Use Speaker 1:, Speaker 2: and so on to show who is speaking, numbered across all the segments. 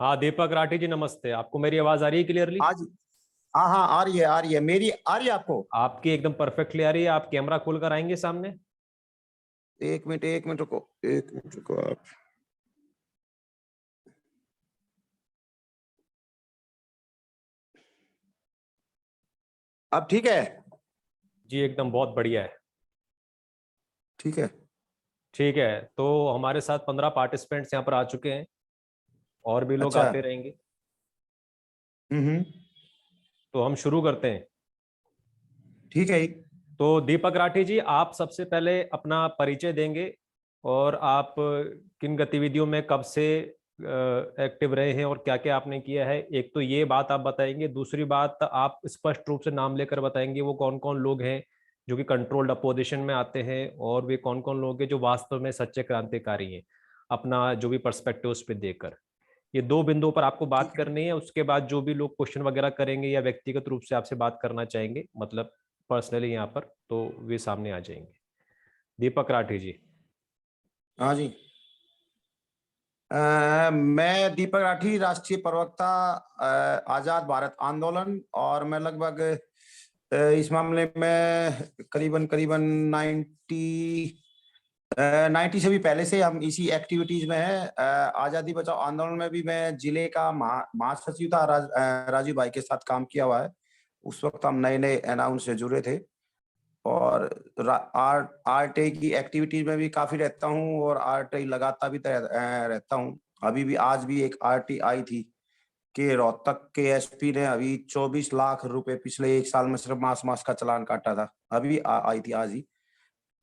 Speaker 1: हाँ दीपक राठी जी, नमस्ते। आपको मेरी आवाज आ रही है क्लियरली?
Speaker 2: हाँ जी। हाँ हाँ, आ रही है मेरी आ रही है आपको?
Speaker 1: आपकी एकदम परफेक्टली आ रही है। आप कैमरा खोल कर आएंगे सामने?
Speaker 2: एक मिनट रुको, एक मिनट रुको आप। अब ठीक है?
Speaker 1: जी एकदम बहुत बढ़िया है।
Speaker 2: ठीक है।
Speaker 1: ठीक है, तो हमारे साथ 15 पार्टिसिपेंट्स यहाँ पर आ चुके हैं और भी लोग
Speaker 2: अच्छा।
Speaker 1: आते रहेंगे।
Speaker 2: हम्म।
Speaker 1: तो हम शुरू करते हैं।
Speaker 2: ठीक है।
Speaker 1: तो दीपक राठी जी, आप सबसे पहले अपना परिचय देंगे और आप किन गतिविधियों में कब से एक्टिव रहे हैं और क्या क्या आपने किया है। एक तो ये बात आप बताएंगे, दूसरी बात आप स्पष्ट रूप से नाम लेकर बताएंगे वो कौन कौन लोग हैं जो कि कंट्रोल्ड अपोजिशन में आते हैं और वे कौन कौन लोग हैं जो वास्तव में सच्चे क्रांतिकारी हैं, अपना जो भी पर्सपेक्टिव उस पर देकर। ये दो बिंदुओं पर आपको बात
Speaker 2: ठीक है।
Speaker 1: करनी है। उसके बाद जो भी लोग क्वेश्चन वगैरह करेंगे या व्यक्तिगत रूप से आपसे बात करना चाहेंगे, मतलब पर्सनली यहाँ पर, तो वे सामने आ जाएंगे। दीपक राठी जी।
Speaker 2: हाँ जी। मैं दीपक राठी, राष्ट्रीय प्रवक्ता आजाद भारत आंदोलन, और मैं लगभग इस मामले में करीबन करीबन 90 से भी पहले से हम इसी एक्टिविटीज में है। आजादी बचाओ आंदोलन में भी मैं जिले का महासचिव था। राजीव भाई के साथ काम किया हुआ है। उस वक्त हम नए नए अनाउंस से जुड़े थे। और आरटीआई की एक्टिविटीज में भी काफी रहता हूँ और आरटीआई लगाता भी रहता हूँ। अभी भी आज भी एक आरटीआई थी कि रोहतक के एसपी ने अभी 24 लाख रुपए पिछले एक साल में सिर्फ मास मास का चालान काटा था। अभी आई थी आज ही।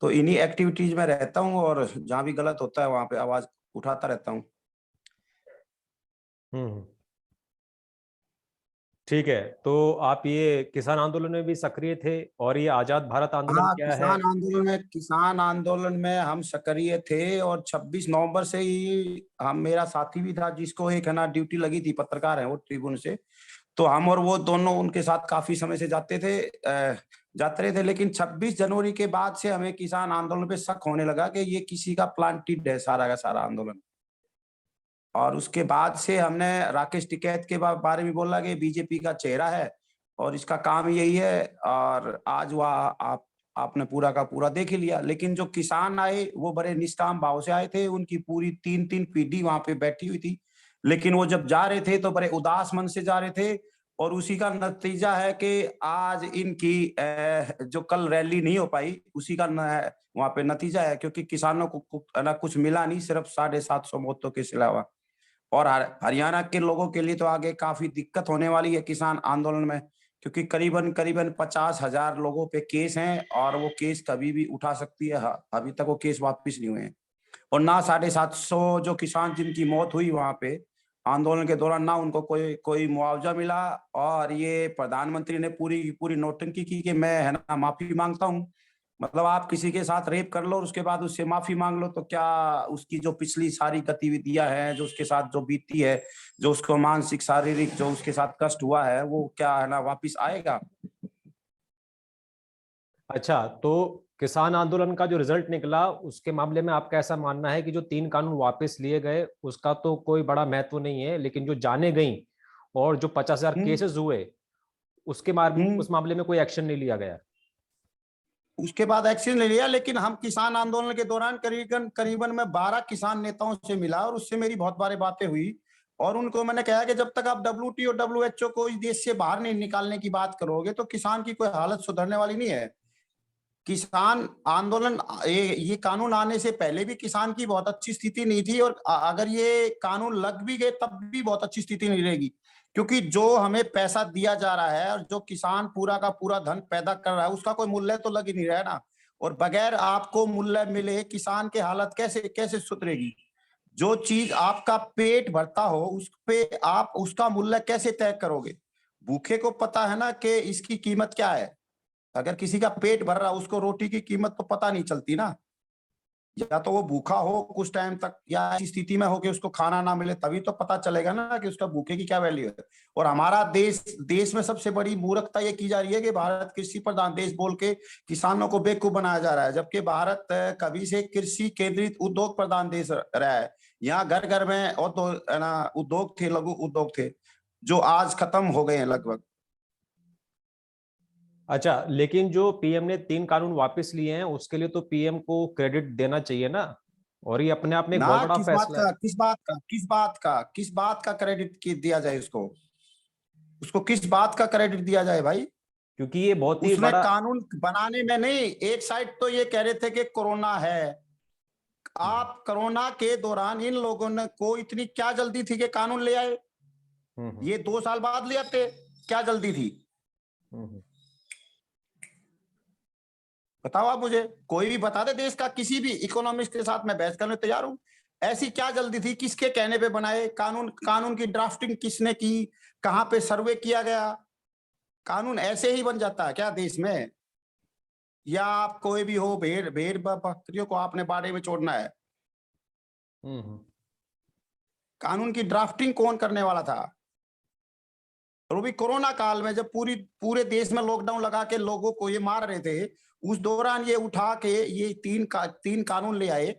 Speaker 2: तो इन्हीं एक्टिविटीज में रहता हूँ और जहाँ भी गलत होता है वहां पे आवाज उठाता रहता हूँ।
Speaker 1: हम्म। ठीक है, तो आप ये किसान आंदोलन में भी सक्रिय थे और ये आजाद भारत आंदोलन
Speaker 2: हाँ,
Speaker 1: क्या है?
Speaker 2: किसान आंदोलन में हम सक्रिय थे और 26 नवंबर से ही हम, मेरा साथी भी था जिसको एक है ना ड्यूटी लगी थी, पत्रकार है वो ट्रिब्यून से। तो हम और वो दोनों उनके साथ काफी समय से जाते रहे थे। लेकिन 26 जनवरी के बाद से हमें किसान आंदोलन पे शक होने लगा कि ये किसी का प्लांटेड है सारा का सारा आंदोलन। और उसके बाद से हमने राकेश टिकैत के बारे में बोला कि बीजेपी का चेहरा है और इसका काम यही है। और आज वह आपने पूरा का पूरा देख ही लिया। लेकिन जो किसान आए वो बड़े निष्काम भाव से आए थे। उनकी पूरी 3 पीढ़ी वहां पे बैठी हुई थी। लेकिन वो जब जा रहे थे तो बड़े उदास मन से जा रहे थे। और उसी का नतीजा है कि आज इनकी जो कल रैली नहीं हो पाई, उसी का वहां पे नतीजा है। क्योंकि किसानों को कुछ मिला नहीं, सिर्फ 750 मौतों के सिवा। और हरियाणा के लोगों के लिए तो आगे काफी दिक्कत होने वाली है किसान आंदोलन में। क्योंकि करीबन करीबन 50,000 लोगों पे केस हैं और वो केस कभी भी उठा सकती है। अभी तक वो केस वापस नहीं हुए हैं। और ना 750 जो किसान जिनकी मौत हुई वहां पे आंदोलन के दौरान, ना उनको कोई कोई मुआवजा मिला। और ये प्रधानमंत्री ने पूरी पूरी नौटंकी की कि मैं है ना माफी मांगता हूँ। मतलब आप किसी के साथ रेप कर लो और उसके बाद उससे माफी मांग लो तो क्या उसकी जो पिछली सारी गतिविधियां हैं, जो उसके साथ जो बीती है, जो उसको मानसिक शारीरिक जो उसके साथ कष्ट हुआ है, वो क्या है ना वापिस आएगा?
Speaker 1: अच्छा, तो किसान आंदोलन का जो रिजल्ट निकला उसके मामले में आपका ऐसा मानना है कि जो 3 कानून वापस लिए गए उसका तो कोई बड़ा महत्व नहीं है, लेकिन जो जाने गई और जो 50,000
Speaker 2: हम्म।
Speaker 1: केसेस हुए
Speaker 2: हम्म।
Speaker 1: उस मामले में कोई एक्शन नहीं लिया गया?
Speaker 2: उसके बाद एक्शन ले लिया। लेकिन हम किसान आंदोलन के दौरान करीबन करीबन मैं 12 किसान नेताओं से मिला और उससे मेरी बहुत बारी बातें हुई। और उनको मैंने कहा कि जब तक आप WTO WHO को इस देश से बाहर नहीं निकालने की बात करोगे तो किसान की कोई हालत सुधरने वाली नहीं है। किसान आंदोलन, ये कानून आने से पहले भी किसान की बहुत अच्छी स्थिति नहीं थी। और अगर ये कानून लग भी गए तब भी बहुत अच्छी स्थिति नहीं रहेगी। क्योंकि जो हमें पैसा दिया जा रहा है और जो किसान पूरा का पूरा धन पैदा कर रहा है उसका कोई मूल्य तो लग ही नहीं रहा है ना। और बगैर आपको मूल्य मिले किसान की हालत कैसे कैसे सुधरेगी? जो चीज आपका पेट भरता हो उस पे आप उसका मूल्य कैसे तय करोगे? भूखे को पता है ना कि इसकी कीमत क्या है। अगर किसी का पेट भर रहा है उसको रोटी की कीमत तो पता नहीं चलती ना। या तो वो भूखा हो कुछ टाइम तक या ऐसी स्थिति में हो कि उसको खाना ना मिले, तभी तो पता चलेगा ना कि उसका भूखे की क्या वैल्यू है। और हमारा देश में सबसे बड़ी मूर्खता ये की जा रही है कि भारत कृषि प्रधान देश बोल के किसानों को बेवकूफ बनाया जा रहा है। जबकि भारत कभी से कृषि केंद्रित उद्योग प्रधान देश रहा है। यहाँ घर घर में और तो है ना उद्योग थे, लघु उद्योग थे, जो आज खत्म हो गए हैं लगभग।
Speaker 1: अच्छा, लेकिन जो पीएम ने 3 कानून वापस लिए हैं उसके लिए तो पीएम को क्रेडिट देना चाहिए ना, और ये अपने आप में एक
Speaker 2: ना
Speaker 1: बहुत बड़ा
Speaker 2: किस बात
Speaker 1: फैसला है।
Speaker 2: का, किस बात का, किस बात का, किस बात का क्रेडिट दिया जाए उसको? उसको किस बात का क्रेडिट दिया जाए भाई?
Speaker 1: क्योंकि ये बहुत ही
Speaker 2: उसने
Speaker 1: बड़ा।
Speaker 2: कानून बनाने में नहीं, एक साइड तो ये कह रहे थे कि कोरोना है।
Speaker 1: हम्म,
Speaker 2: आप कोरोना के दौरान इन लोगों ने को इतनी क्या जल्दी थी कि कानून ले आए?
Speaker 1: हम्म,
Speaker 2: ये 2 साल बाद ले आते, क्या जल्दी थी?
Speaker 1: हम्म।
Speaker 2: बताओ आप मुझे, कोई भी बता दे देश का किसी भी इकोनॉमिस्ट के साथ मैं बहस करने तैयार हूं। ऐसी क्या जल्दी थी, किसके कहने पे बनाए कानून? कानून की ड्राफ्टिंग किसने की? कहां पे सर्वे किया गया? कानून ऐसे ही बन जाता है क्या देश में? या आप कोई भी हो, भेड़ भेड़ बकरियों को आपने बाड़े में छोड़ना है?
Speaker 1: हम्म।
Speaker 2: कानून की ड्राफ्टिंग कौन करने वाला था? और वो भी कोरोना काल में, जब पूरे देश में लॉकडाउन लगा के लोगों को ये मार रहे थे, उस दौरान ये उठा के ये तीन कानून ले आए।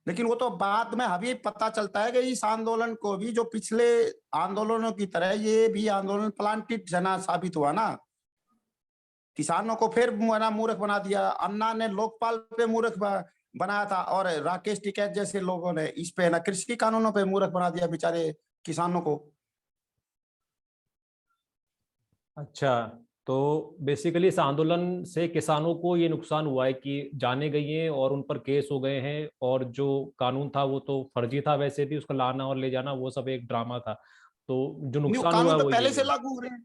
Speaker 2: लेकिन वो तो बाद में अभी पता चलता है कि इस आंदोलन को भी, जो पिछले आंदोलनों की तरह ये भी आंदोलन प्लांटेड जना साबित हुआ ना। किसानों को फिर ना मूर्ख बना दिया। अन्ना ने लोकपाल पे मूर्ख बनाया था, और राकेश टिकैत जैसे लोगों ने इस पे ना कृषि कानूनों पे मूर्ख बना दिया बेचारे किसानों को।
Speaker 1: अच्छा, तो बेसिकली इस आंदोलन से किसानों को ये नुकसान हुआ है कि जाने गई हैं और उन पर केस हो गए हैं, और जो कानून था वो तो फर्जी था, वैसे भी उसका लाना और ले जाना वो सब एक ड्रामा था। तो जो
Speaker 2: नहीं,
Speaker 1: नुकसान हुआ
Speaker 2: कानून
Speaker 1: है
Speaker 2: तो
Speaker 1: वो
Speaker 2: पहले
Speaker 1: यही
Speaker 2: से
Speaker 1: है।
Speaker 2: लागू हो रहे हैं।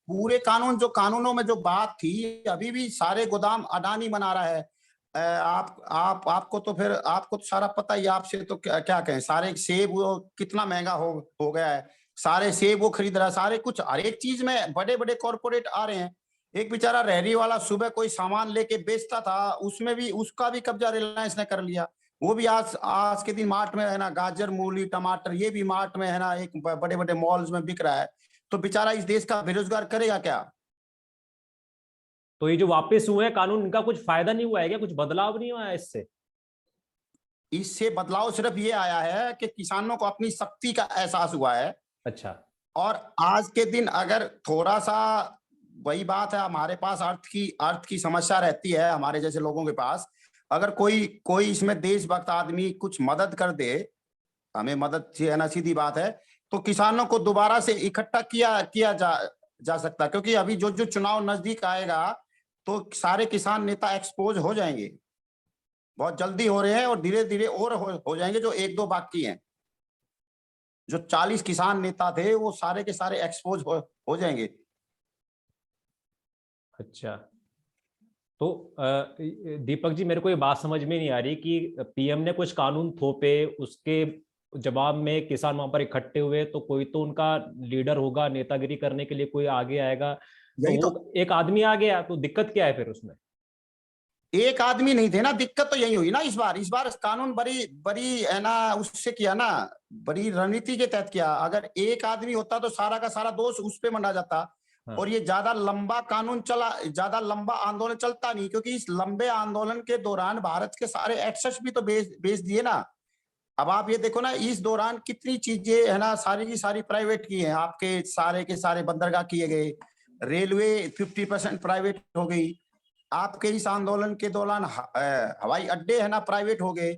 Speaker 2: पूरे कानून, जो कानूनों में जो बात थी, अभी भी सारे गोदाम अडानी बना रहा है। आपको तो फिर आपको तो सारा पता ही, आपसे तो क्या कहें। सारे सेब वो कितना महंगा हो गया है। सारे सेब वो खरीद रहा है, सारे कुछ हर एक चीज में बड़े बड़े कॉरपोरेट आ रहे हैं। एक बेचारा रेहड़ी वाला सुबह कोई सामान लेके बेचता था, उसमें भी उसका भी कब्जा रिलायंस ने कर लिया। वो भी आज आज के दिन मार्ट में है ना, गाजर मूली टमाटर ये भी मार्ट में है ना, एक बड़े बड़े मॉल्स में बिक रहा है। तो बेचारा इस देश का बेरोजगार करेगा क्या?
Speaker 1: तो ये जो वापस हुए हैं कानून, इनका कुछ फायदा नहीं हुआ है क्या? कुछ बदलाव नहीं हुआ है इससे?
Speaker 2: इससे बदलाव सिर्फ ये आया है कि किसानों को अपनी शक्ति का एहसास हुआ है।
Speaker 1: अच्छा।
Speaker 2: और आज के दिन अगर थोड़ा सा, वही बात है, हमारे पास अर्थ की समस्या रहती है हमारे जैसे लोगों के पास। अगर कोई कोई इसमें देशभक्त आदमी कुछ मदद कर दे, हमें मदद है ना, सीधी बात है, तो किसानों को दोबारा से इकट्ठा किया किया जा सकता है। क्योंकि अभी जो जो चुनाव नजदीक आएगा, तो सारे किसान नेता एक्सपोज हो जाएंगे। बहुत जल्दी हो रहे हैं, और धीरे धीरे और हो जाएंगे। जो एक दो बाकी हैं, जो 40 किसान नेता थे, वो सारे के सारे एक्सपोज हो जाएंगे।
Speaker 1: अच्छा, तो दीपक जी, मेरे को ये बात समझ में नहीं आ रही कि पीएम ने कुछ कानून थोपे, उसके जवाब में किसान वहां पर इकट्ठे हुए, तो कोई तो उनका लीडर होगा, नेतागिरी करने के लिए कोई आगे आएगा। तो
Speaker 2: यही तो,
Speaker 1: वो एक आदमी आ गया, तो दिक्कत क्या है फिर उसमें?
Speaker 2: एक आदमी नहीं थे ना, दिक्कत तो यही हुई ना। इस बार कानून बड़ी बड़ी है ना, उससे किया ना, बड़ी रणनीति के तहत किया। अगर एक आदमी होता तो सारा का सारा दोष उस पे मंडा जाता। और
Speaker 1: हाँ।
Speaker 2: ये ज्यादा लंबा कानून चला, ज्यादा लंबा आंदोलन चलता नहीं, क्योंकि इस लंबे आंदोलन के दौरान भारत के सारे एक्सेस भी तो बेच दिए ना। अब आप ये देखो ना, इस दौरान कितनी चीजें है ना, सारी की सारी प्राइवेट की है। आपके सारे के सारे बंदरगाह किए गए, रेलवे 50% प्राइवेट हो गई। आपके इस आंदोलन के दौरान हवाई अड्डे है ना प्राइवेट हो गए।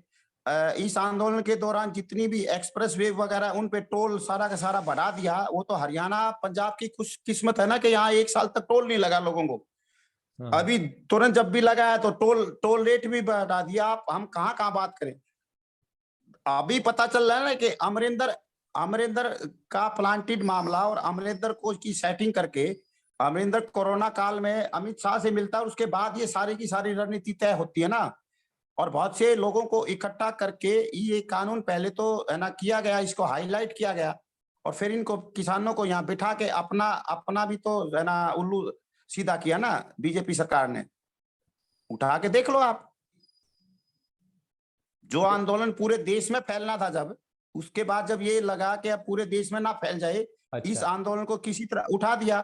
Speaker 2: इस आंदोलन के दौरान जितनी भी एक्सप्रेस वे वगैरह, उन पे टोल सारा का सारा बढ़ा दिया। वो तो हरियाणा पंजाब की खुश किस्मत है ना कि यहाँ 1 साल तक टोल नहीं लगा लोगों को।
Speaker 1: हाँ।
Speaker 2: अभी तुरंत जब भी लगा है तो टोल रेट भी बढ़ा दिया। आप हम कहाँ कहाँ बात करें। अभी पता चल रहा है ना कि अमरिंदर अमरिंदर का प्लांटेड मामला, और अमरिंदर को की सेटिंग करके अमरिंदर कोरोना काल में अमित शाह से मिलता है, और उसके बाद ये सारी की सारी रणनीति तय होती है ना। और बहुत से लोगों को इकट्ठा करके ये कानून पहले तो है ना किया गया, इसको हाईलाइट किया गया। और फिर इनको किसानों को यहाँ बिठा के अपना अपना भी तो है ना उल्लू सीधा किया ना बीजेपी सरकार ने। उठा के देख लो आप, जो आंदोलन पूरे देश में फैलना था, जब उसके बाद जब ये लगा कि अब पूरे देश में ना फैल जाए, इस
Speaker 1: अच्छा।
Speaker 2: आंदोलन को किसी तरह उठा दिया।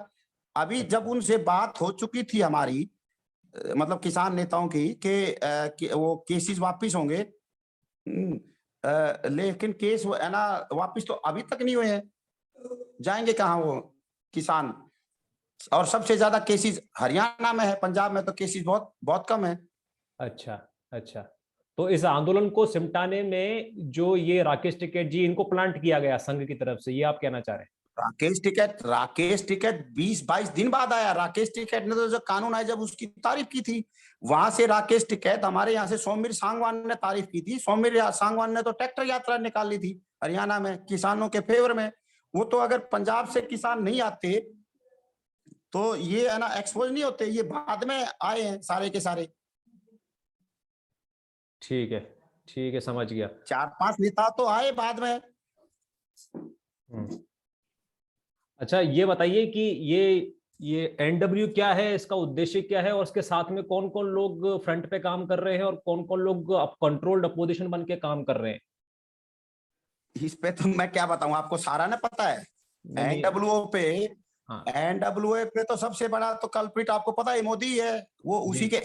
Speaker 2: अभी जब
Speaker 1: अच्छा।
Speaker 2: उनसे बात हो चुकी थी हमारी, मतलब किसान नेताओं की कि वो केसेस वापिस होंगे। लेकिन केस है ना वापिस तो अभी तक नहीं हुए हैं, जाएंगे कहाँ वो किसान। और सबसे ज्यादा केसेस हरियाणा में है, पंजाब में तो केसेस बहुत बहुत कम है।
Speaker 1: अच्छा, अच्छा। तो इस आंदोलन को सिमटाने में जो ये राकेश टिकैत जी, इनको प्लांट किया गया संघ की तरफ से, ये आप कहना चाह रहे हैं?
Speaker 2: राकेश टिकैत 20-22 दिन बाद आया। राकेश टिकैत ने तो जब कानून आया जब उसकी तारीफ की थी, वहां से राकेश टिकैत हमारे यहाँ से सौम्य सांगवान ने तारीफ की थी। सौम्य सांगवान ने तो ट्रैक्टर यात्रा निकाली थी हरियाणा में किसानों के फेवर में। वो तो अगर पंजाब से किसान नहीं आते तो ये है ना एक्सपोज नहीं होते, ये बाद में आए हैं सारे के सारे।
Speaker 1: ठीक है, ठीक है, समझ गया।
Speaker 2: 4-5 नेता तो आए बाद में।
Speaker 1: अच्छा, ये बताइए कि ये एनडब्ल्यू क्या है, इसका उद्देश्य क्या है, और उसके साथ में कौन कौन लोग फ्रंट पे काम कर रहे हैं और कौन कौन लोग अब कंट्रोल्ड अपोजिशन बन के काम कर रहे हैं?
Speaker 2: इस पे तो मैं क्या बताऊं आपको, सारा ना पता है।
Speaker 1: नहीं नहीं।
Speaker 2: एनडब्ल्यूओ पे
Speaker 1: हाँ।
Speaker 2: एनडब्ल्यूए पे तो सबसे बड़ा तो कल्प्रिट आपको पता है मोदी है। वो
Speaker 1: जी।
Speaker 2: उसी के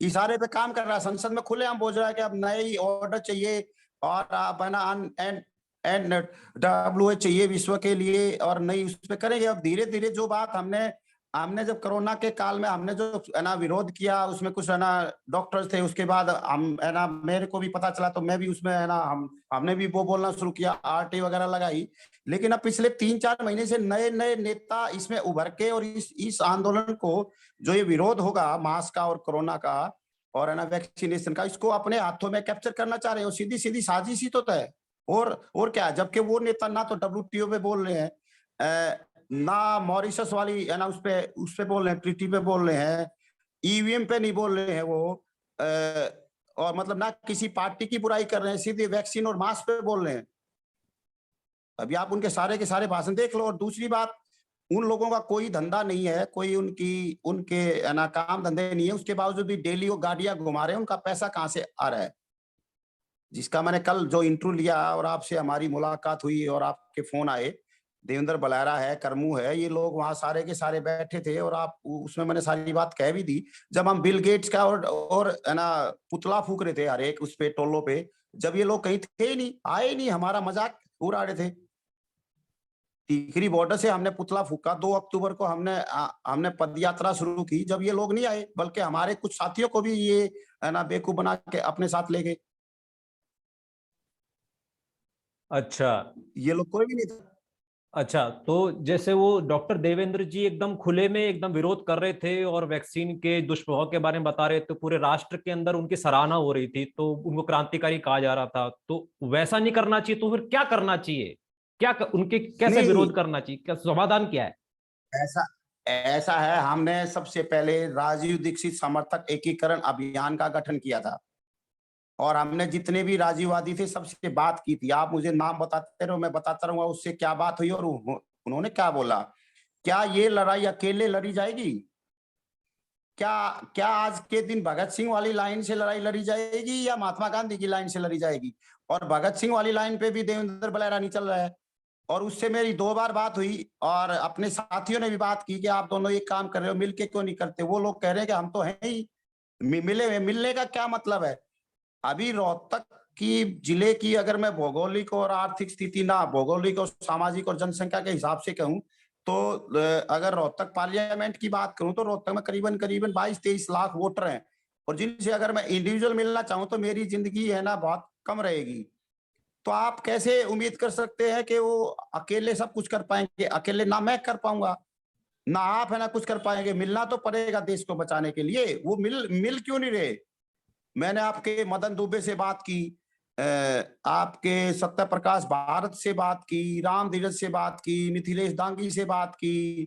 Speaker 2: इशारे पे काम कर रहा है। संसद में खुलेआम बोल रहा है कि अब नए ऑर्डर चाहिए और आप है ना एन एन डब्ल्यू चाहिए विश्व के लिए और नई उस पे करेंगे। अब धीरे धीरे जो बात हमने हमने जब कोरोना के काल में हमने जो है ना विरोध किया, उसमें कुछ है ना डॉक्टर्स थे, उसके बाद हम है ना मेरे को भी पता चला तो मैं भी उसमें है ना हमने भी वो बोलना शुरू किया, आरटी वगैरह लगाई। लेकिन अब पिछले 3-4 महीने से नए नए नेता इसमें उभर के और इस आंदोलन को जो ये विरोध होगा मास्क का और कोरोना का और है ना वैक्सीनेशन का, इसको अपने हाथों में कैप्चर करना चाह रहे हो। सीधी सीधी साजिश ही तो है। और क्या, जबकि वो नेता ना तो डब्ल्यूटीओ पे बोल रहे हैं, ना मॉरिशस वाली है ना उस पे बोल रहे हैं, ट्रीटी पे बोल रहे हैं, ईवीएम पे नहीं बोल रहे हैं वो, और मतलब ना किसी पार्टी की बुराई कर रहे हैं, सीधे वैक्सीन और मास्क पे बोल रहे हैं। अभी आप उनके सारे के सारे भाषण देख लो। और दूसरी बात, उन लोगों का कोई धंधा नहीं है, कोई उनके है ना काम धंधे नहीं है, उसके बावजूद भी डेली वो गाड़ियां घुमा रहे हैं। उनका पैसा कहाँ से आ रहा है? जिसका मैंने कल जो इंटरव्यू लिया और आपसे हमारी मुलाकात हुई और आपके फोन आए, देवेंद्र बलारा है, करमू है, ये लोग वहां सारे के सारे बैठे थे और आप उसमें मैंने सारी बात कह भी दी। जब हम बिल गेट्स का और है ना पुतला फूक रहे थे हर एक उस पे टोलों पे, जब ये लोग कहीं थे ही नहीं, आए ही नहीं, हमारा मजाक उड़ा रहे थे। टिकरी बॉर्डर से हमने पुतला फूका, 2 अक्टूबर को हमने पदयात्रा शुरू की, जब ये लोग नहीं आए, बल्कि हमारे कुछ साथियों को भी ये है ना बेवकूफ बना के अपने साथ ले गए।
Speaker 1: अच्छा,
Speaker 2: ये लोग कोई भी नहीं था।
Speaker 1: अच्छा। तो जैसे वो डॉक्टर देवेंद्र जी एकदम खुले में एकदम विरोध कर रहे थे और वैक्सीन के दुष्प्रभाव के बारे में बता रहे थे, पूरे राष्ट्र के अंदर उनकी सराहना हो रही थी, तो उनको क्रांतिकारी कहा जा रहा था, तो वैसा नहीं करना चाहिए तो फिर क्या करना चाहिए? उनके कैसे
Speaker 2: नहीं,
Speaker 1: विरोध करना चाहिए, क्या समाधान क्या है?
Speaker 2: ऐसा ऐसा है, हमने सबसे पहले राजीव दीक्षित समर्थक एकीकरण अभियान का गठन किया था और हमने जितने भी राजीववादी थे सबसे बात की थी। आप मुझे नाम बताते रहो, मैं बताता रहूंगा उससे क्या बात हुई और उन्होंने क्या बोला। क्या ये लड़ाई अकेले लड़ी जाएगी? क्या क्या आज के दिन भगत सिंह वाली लाइन से लड़ाई लड़ी जाएगी या महात्मा गांधी की लाइन से लड़ी जाएगी? और भगत सिंह वाली लाइन पे भी देवेंद्र बलेरा नहीं चल रहा है। और उससे मेरी 2 बार बात हुई और अपने साथियों ने भी बात की कि आप दोनों एक काम कर रहे हो, मिलके क्यों नहीं करते? वो लोग कह रहे हैं कि हम तो हैं ही, मिले हुए, मिलने का क्या मतलब है? अभी रोहतक की जिले की अगर मैं भौगोलिक और आर्थिक स्थिति, ना भौगोलिक और सामाजिक और जनसंख्या के हिसाब से कहूं तो अगर रोहतक पार्लियामेंट की बात करूं तो रोहतक में करीबन करीबन 22-23 लाख वोटर हैं और जिनसे अगर मैं इंडिविजुअल मिलना चाहूं तो मेरी जिंदगी है ना बहुत कम रहेगी। तो आप कैसे उम्मीद कर सकते हैं कि वो अकेले सब कुछ कर पाएंगे? अकेले ना मैं कर पाऊंगा ना आप है ना कुछ कर पाएंगे। मिलना तो पड़ेगा देश को बचाने के लिए। वो मिल मिल क्यों नहीं रहे? मैंने आपके मदन दुबे से बात की, आपके सत्य प्रकाश भारत से बात की, राम धीरज से बात की, मिथिलेश दांगी से बात की,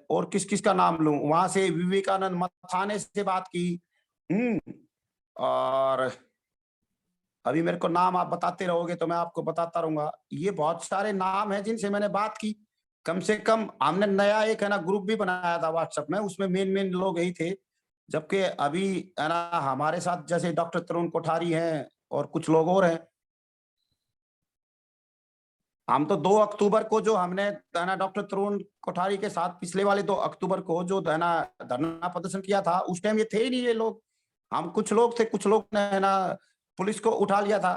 Speaker 2: और किस किस का नाम लूं, वहां से विवेकानंद मथाने से बात की। और अभी मेरे को नाम आप बताते रहोगे तो मैं आपको बताता रहूंगा। ये बहुत सारे नाम हैं जिनसे मैंने बात की। कम से कम हमने नया एक है ना ग्रुप भी बनाया था व्हाट्सएप में, उसमें मेन मेन लोग यही थे। जबकि अभी है ना हमारे साथ जैसे डॉक्टर तरुण कोठारी हैं और कुछ लोग और हैं। हम तो 2 अक्टूबर को जो हमने है ना डॉक्टर तरुण कोठारी के साथ पिछले वाले 2 अक्टूबर को जो है ना धरना प्रदर्शन किया था, उस टाइम ये थे ही नहीं ये लोग। हम कुछ लोग थे, कुछ लोग ने है ना पुलिस को उठा लिया था।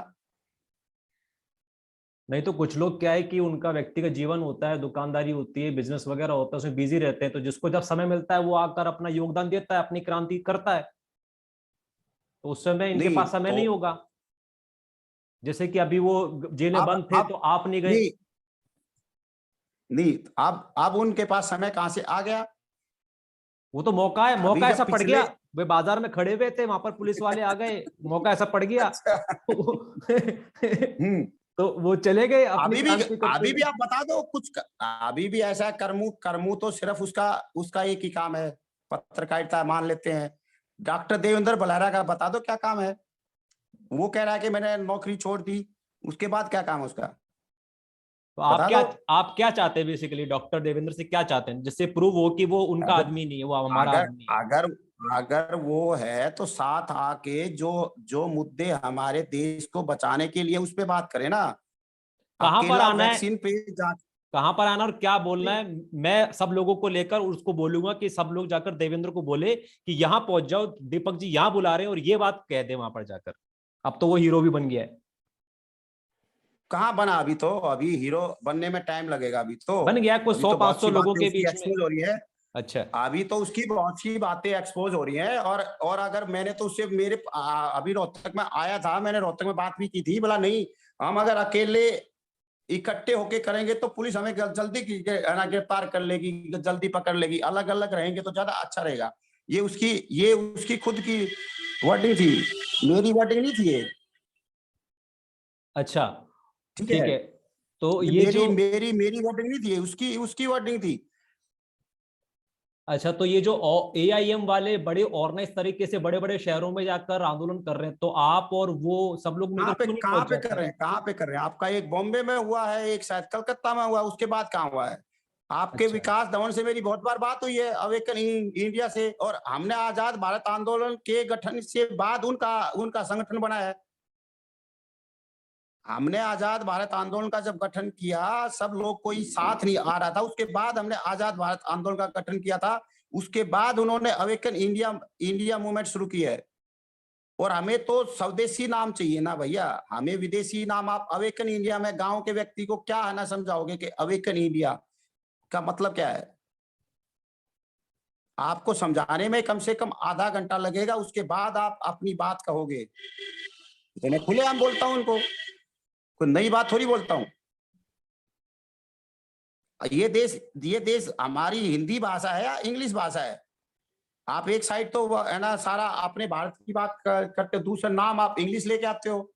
Speaker 1: नहीं तो कुछ लोग क्या है कि उनका व्यक्तिगत जीवन होता है, दुकानदारी होती है, बिजनेस वगैरह होता है, उसमें बिजी रहते हैं, तो जिसको जब समय मिलता है वो आकर अपना योगदान देता है, अपनी क्रांति करता है, तो उस समय इनके
Speaker 2: नहीं
Speaker 1: पास समय
Speaker 2: तो
Speaker 1: नहीं होगा। जैसे कि अभी वो जेलें
Speaker 2: अब
Speaker 1: बंद थे
Speaker 2: अब
Speaker 1: तो आप नहीं गए।
Speaker 2: नहीं नहीं अब उनके पास समय कहाँ से आ गया?
Speaker 1: वो तो मौका है,
Speaker 2: अभी
Speaker 1: मौका ऐसा
Speaker 2: जब
Speaker 1: पड़ गया।
Speaker 2: पिछले
Speaker 1: वे बाजार में खड़े हुए थे, वहां पर पुलिस वाले आ गए, मौका ऐसा पड़ गया।
Speaker 2: अच्छा। हम्म।
Speaker 1: तो वो चले गए अपनी क्रांति करते
Speaker 2: अभी भी
Speaker 1: हुए।
Speaker 2: आप बता दो कुछ अभी भी ऐसा है, करमू करमू तो सिर्फ उसका उसका एक ही काम है, पत्रकारिता मान लेते हैं। डॉक्टर देवेंद्र भलारा का बता दो क्या काम है? वो कह रहा है कि मैंने नौकरी छोड़ दी, उसके बाद क्या काम है उसका?
Speaker 1: तो
Speaker 2: बता दो।
Speaker 1: आप क्या चाहते हैं बेसिकली, डॉक्टर देवेंद्र से क्या चाहते हैं जिससे प्रूव हो कि वो उनका
Speaker 2: अगर
Speaker 1: आदमी नहीं है, वो हमारा
Speaker 2: अगर
Speaker 1: आदमी है।
Speaker 2: अगर अगर वो है तो साथ आके जो जो मुद्दे हमारे देश को बचाने के लिए उस पे बात करें ना।
Speaker 1: कहां पर
Speaker 2: अकेला
Speaker 1: आना है,
Speaker 2: वैक्सीन पे जा
Speaker 1: कहां पर आना और क्या बोलना है? मैं सब लोगों को लेकर उसको बोलूंगा कि सब लोग जाकर देवेंद्र को बोले कि यहां पहुंच जाओ, दीपक जी यहां बुला रहे हैं, और ये बात कह दे वहां पर जाकर। अब तो वो हीरो भी बन गया है।
Speaker 2: कहाँ बना? अभी तो अभी हीरो बनने में टाइम लगेगा अभी तो।
Speaker 1: बन गया कुछ
Speaker 2: अभी
Speaker 1: सौ
Speaker 2: तो
Speaker 1: पांच
Speaker 2: बहुत
Speaker 1: सौ
Speaker 2: सी
Speaker 1: लोगों
Speaker 2: बातें
Speaker 1: के
Speaker 2: उसकी
Speaker 1: बीच में।
Speaker 2: एक्सपोज हो रही है।
Speaker 1: अच्छा।
Speaker 2: अभी तो उसकी बहुत सी बातें एक्सपोज हो रही हैं। और अगर मैंने तो उससे अभी रोहतक में आया था, मैंने रोहतक में बात भी की थी, बोला नहीं हम अगर अकेले इकट्ठे होके करेंगे तो पुलिस हमें जल्दी है ना गिरफ्तार कर लेगी, जल्दी पकड़ लेगी। अलग अलग रहेंगे तो ज्यादा अच्छा रहेगा। ये उसकी खुद की वर्डिंग थी, मेरी वर्डिंग नहीं थी ये।
Speaker 1: अच्छा।
Speaker 2: ठीक
Speaker 1: ठीक
Speaker 2: है,
Speaker 1: है। तो
Speaker 2: ये
Speaker 1: ये जो,
Speaker 2: मेरी वर्डिंग नहीं थी, उसकी उसकी वर्डिंग थी।
Speaker 1: अच्छा तो ये जो AIM वाले बड़े ऑर्गेनाइज तरीके से बड़े बड़े शहरों में जाकर आंदोलन कर रहे हैं, तो आप और वो सब लोग मिलकर क्यों नहीं
Speaker 2: कहाँ
Speaker 1: पहुंच
Speaker 2: पे कर
Speaker 1: जाते?
Speaker 2: रहे हैं? कहाँ पे कर रहे हैं? आपका एक बॉम्बे में हुआ है, एक शायद कलकत्ता में हुआ है, उसके बाद कहाँ हुआ है? आपके
Speaker 1: अच्छा।
Speaker 2: विकास धवन से मेरी बहुत बार बात हुई है, अवेकन इंडिया से। और हमने आजाद भारत आंदोलन के गठन से बाद उनका उनका संगठन बनाया है। हमने आजाद भारत आंदोलन का जब गठन किया, सब लोग कोई साथ नहीं आ रहा था, उसके बाद हमने आजाद भारत आंदोलन का गठन किया था। उसके बाद उन्होंने अवेकन इंडिया इंडिया मूवमेंट शुरू की है। और हमें तो स्वदेशी नाम चाहिए ना भैया, हमें विदेशी नाम। आप अवेकन इंडिया में गांव के व्यक्ति को क्या है ना समझाओगे कि अवेकन इंडिया का मतलब क्या है? आपको समझाने में कम से कम आधा घंटा लगेगा, उसके बाद आप अपनी बात कहोगे। तो मैं खुलेआम बोलता हूँ उनको, कोई नई बात थोड़ी बोलता हूँ। ये देश हमारी हिंदी भाषा है या इंग्लिश भाषा है? आप एक साइड तो है ना सारा अपने भारत की बात करते हो, दूसरा नाम आप इंग्लिश लेके आते हो।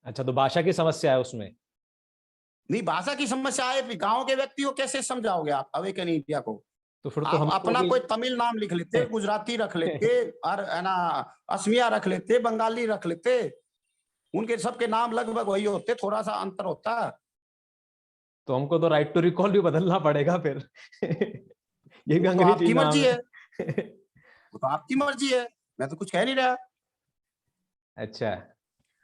Speaker 1: अच्छा, तो भाषा की समस्या है उसमें।
Speaker 2: नहीं, भाषा की समस्या है, गांव के व्यक्ति को कैसे समझाओगे आप अवेकन इंडिया को?
Speaker 1: तो फिर तो
Speaker 2: आप
Speaker 1: हमको
Speaker 2: अपना
Speaker 1: भी।
Speaker 2: कोई तमिल नाम लिख लेते, गुजराती रख लेते, और है ना असमिया रख लेते, बंगाली रख लेते। उनके सबके नाम लगभग वही होते, थोड़ा सा अंतर होता।
Speaker 1: तो हमको तो राइट टू रिकॉल भी बदलना पड़ेगा फिर। ये भी
Speaker 2: वो तो
Speaker 1: अंग्रेजी
Speaker 2: आपकी
Speaker 1: नाम
Speaker 2: मर्जी है,
Speaker 1: है।
Speaker 2: वो तो आपकी मर्जी है, मैं तो कुछ कह नहीं रहा।
Speaker 1: अच्छा।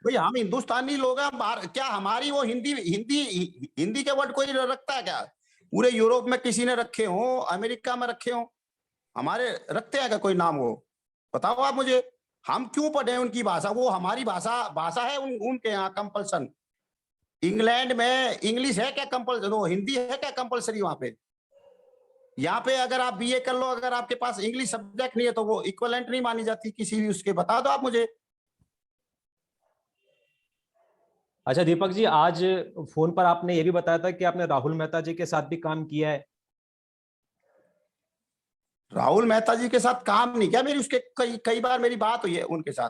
Speaker 2: भाई हम हिंदुस्तानी लोग हैं, क्या हमारी वो हिंदी हिंदी हिंदी के वर्ड कोई रखता है क्या? पूरे यूरोप में किसी ने रखे हो, अमेरिका में रखे हो, हमारे रखते हैं क्या कोई नाम? वो बताओ आप मुझे। हम क्यों पढ़े उनकी भाषा? वो हमारी भाषा भाषा है उनके यहाँ कंपल्सन। इंग्लैंड में इंग्लिश है क्या कंपल्सन? वो हिंदी है क्या कंपल्सरी वहां पे? यहाँ पे अगर आप बीए कर लो, अगर आपके पास इंग्लिश सब्जेक्ट नहीं है तो वो इक्वलेंट नहीं मानी जाती किसी भी उसके। बता दो आप मुझे।
Speaker 1: अच्छा दीपक जी, आज फोन पर आपने ये भी बताया था कि आपने राहुल मेहता जी के साथ भी काम किया है।
Speaker 2: राहुल मेहता जी के साथ काम नहीं किया, मेरी उसके कई कई बार मेरी बात हुई है उनके साथ।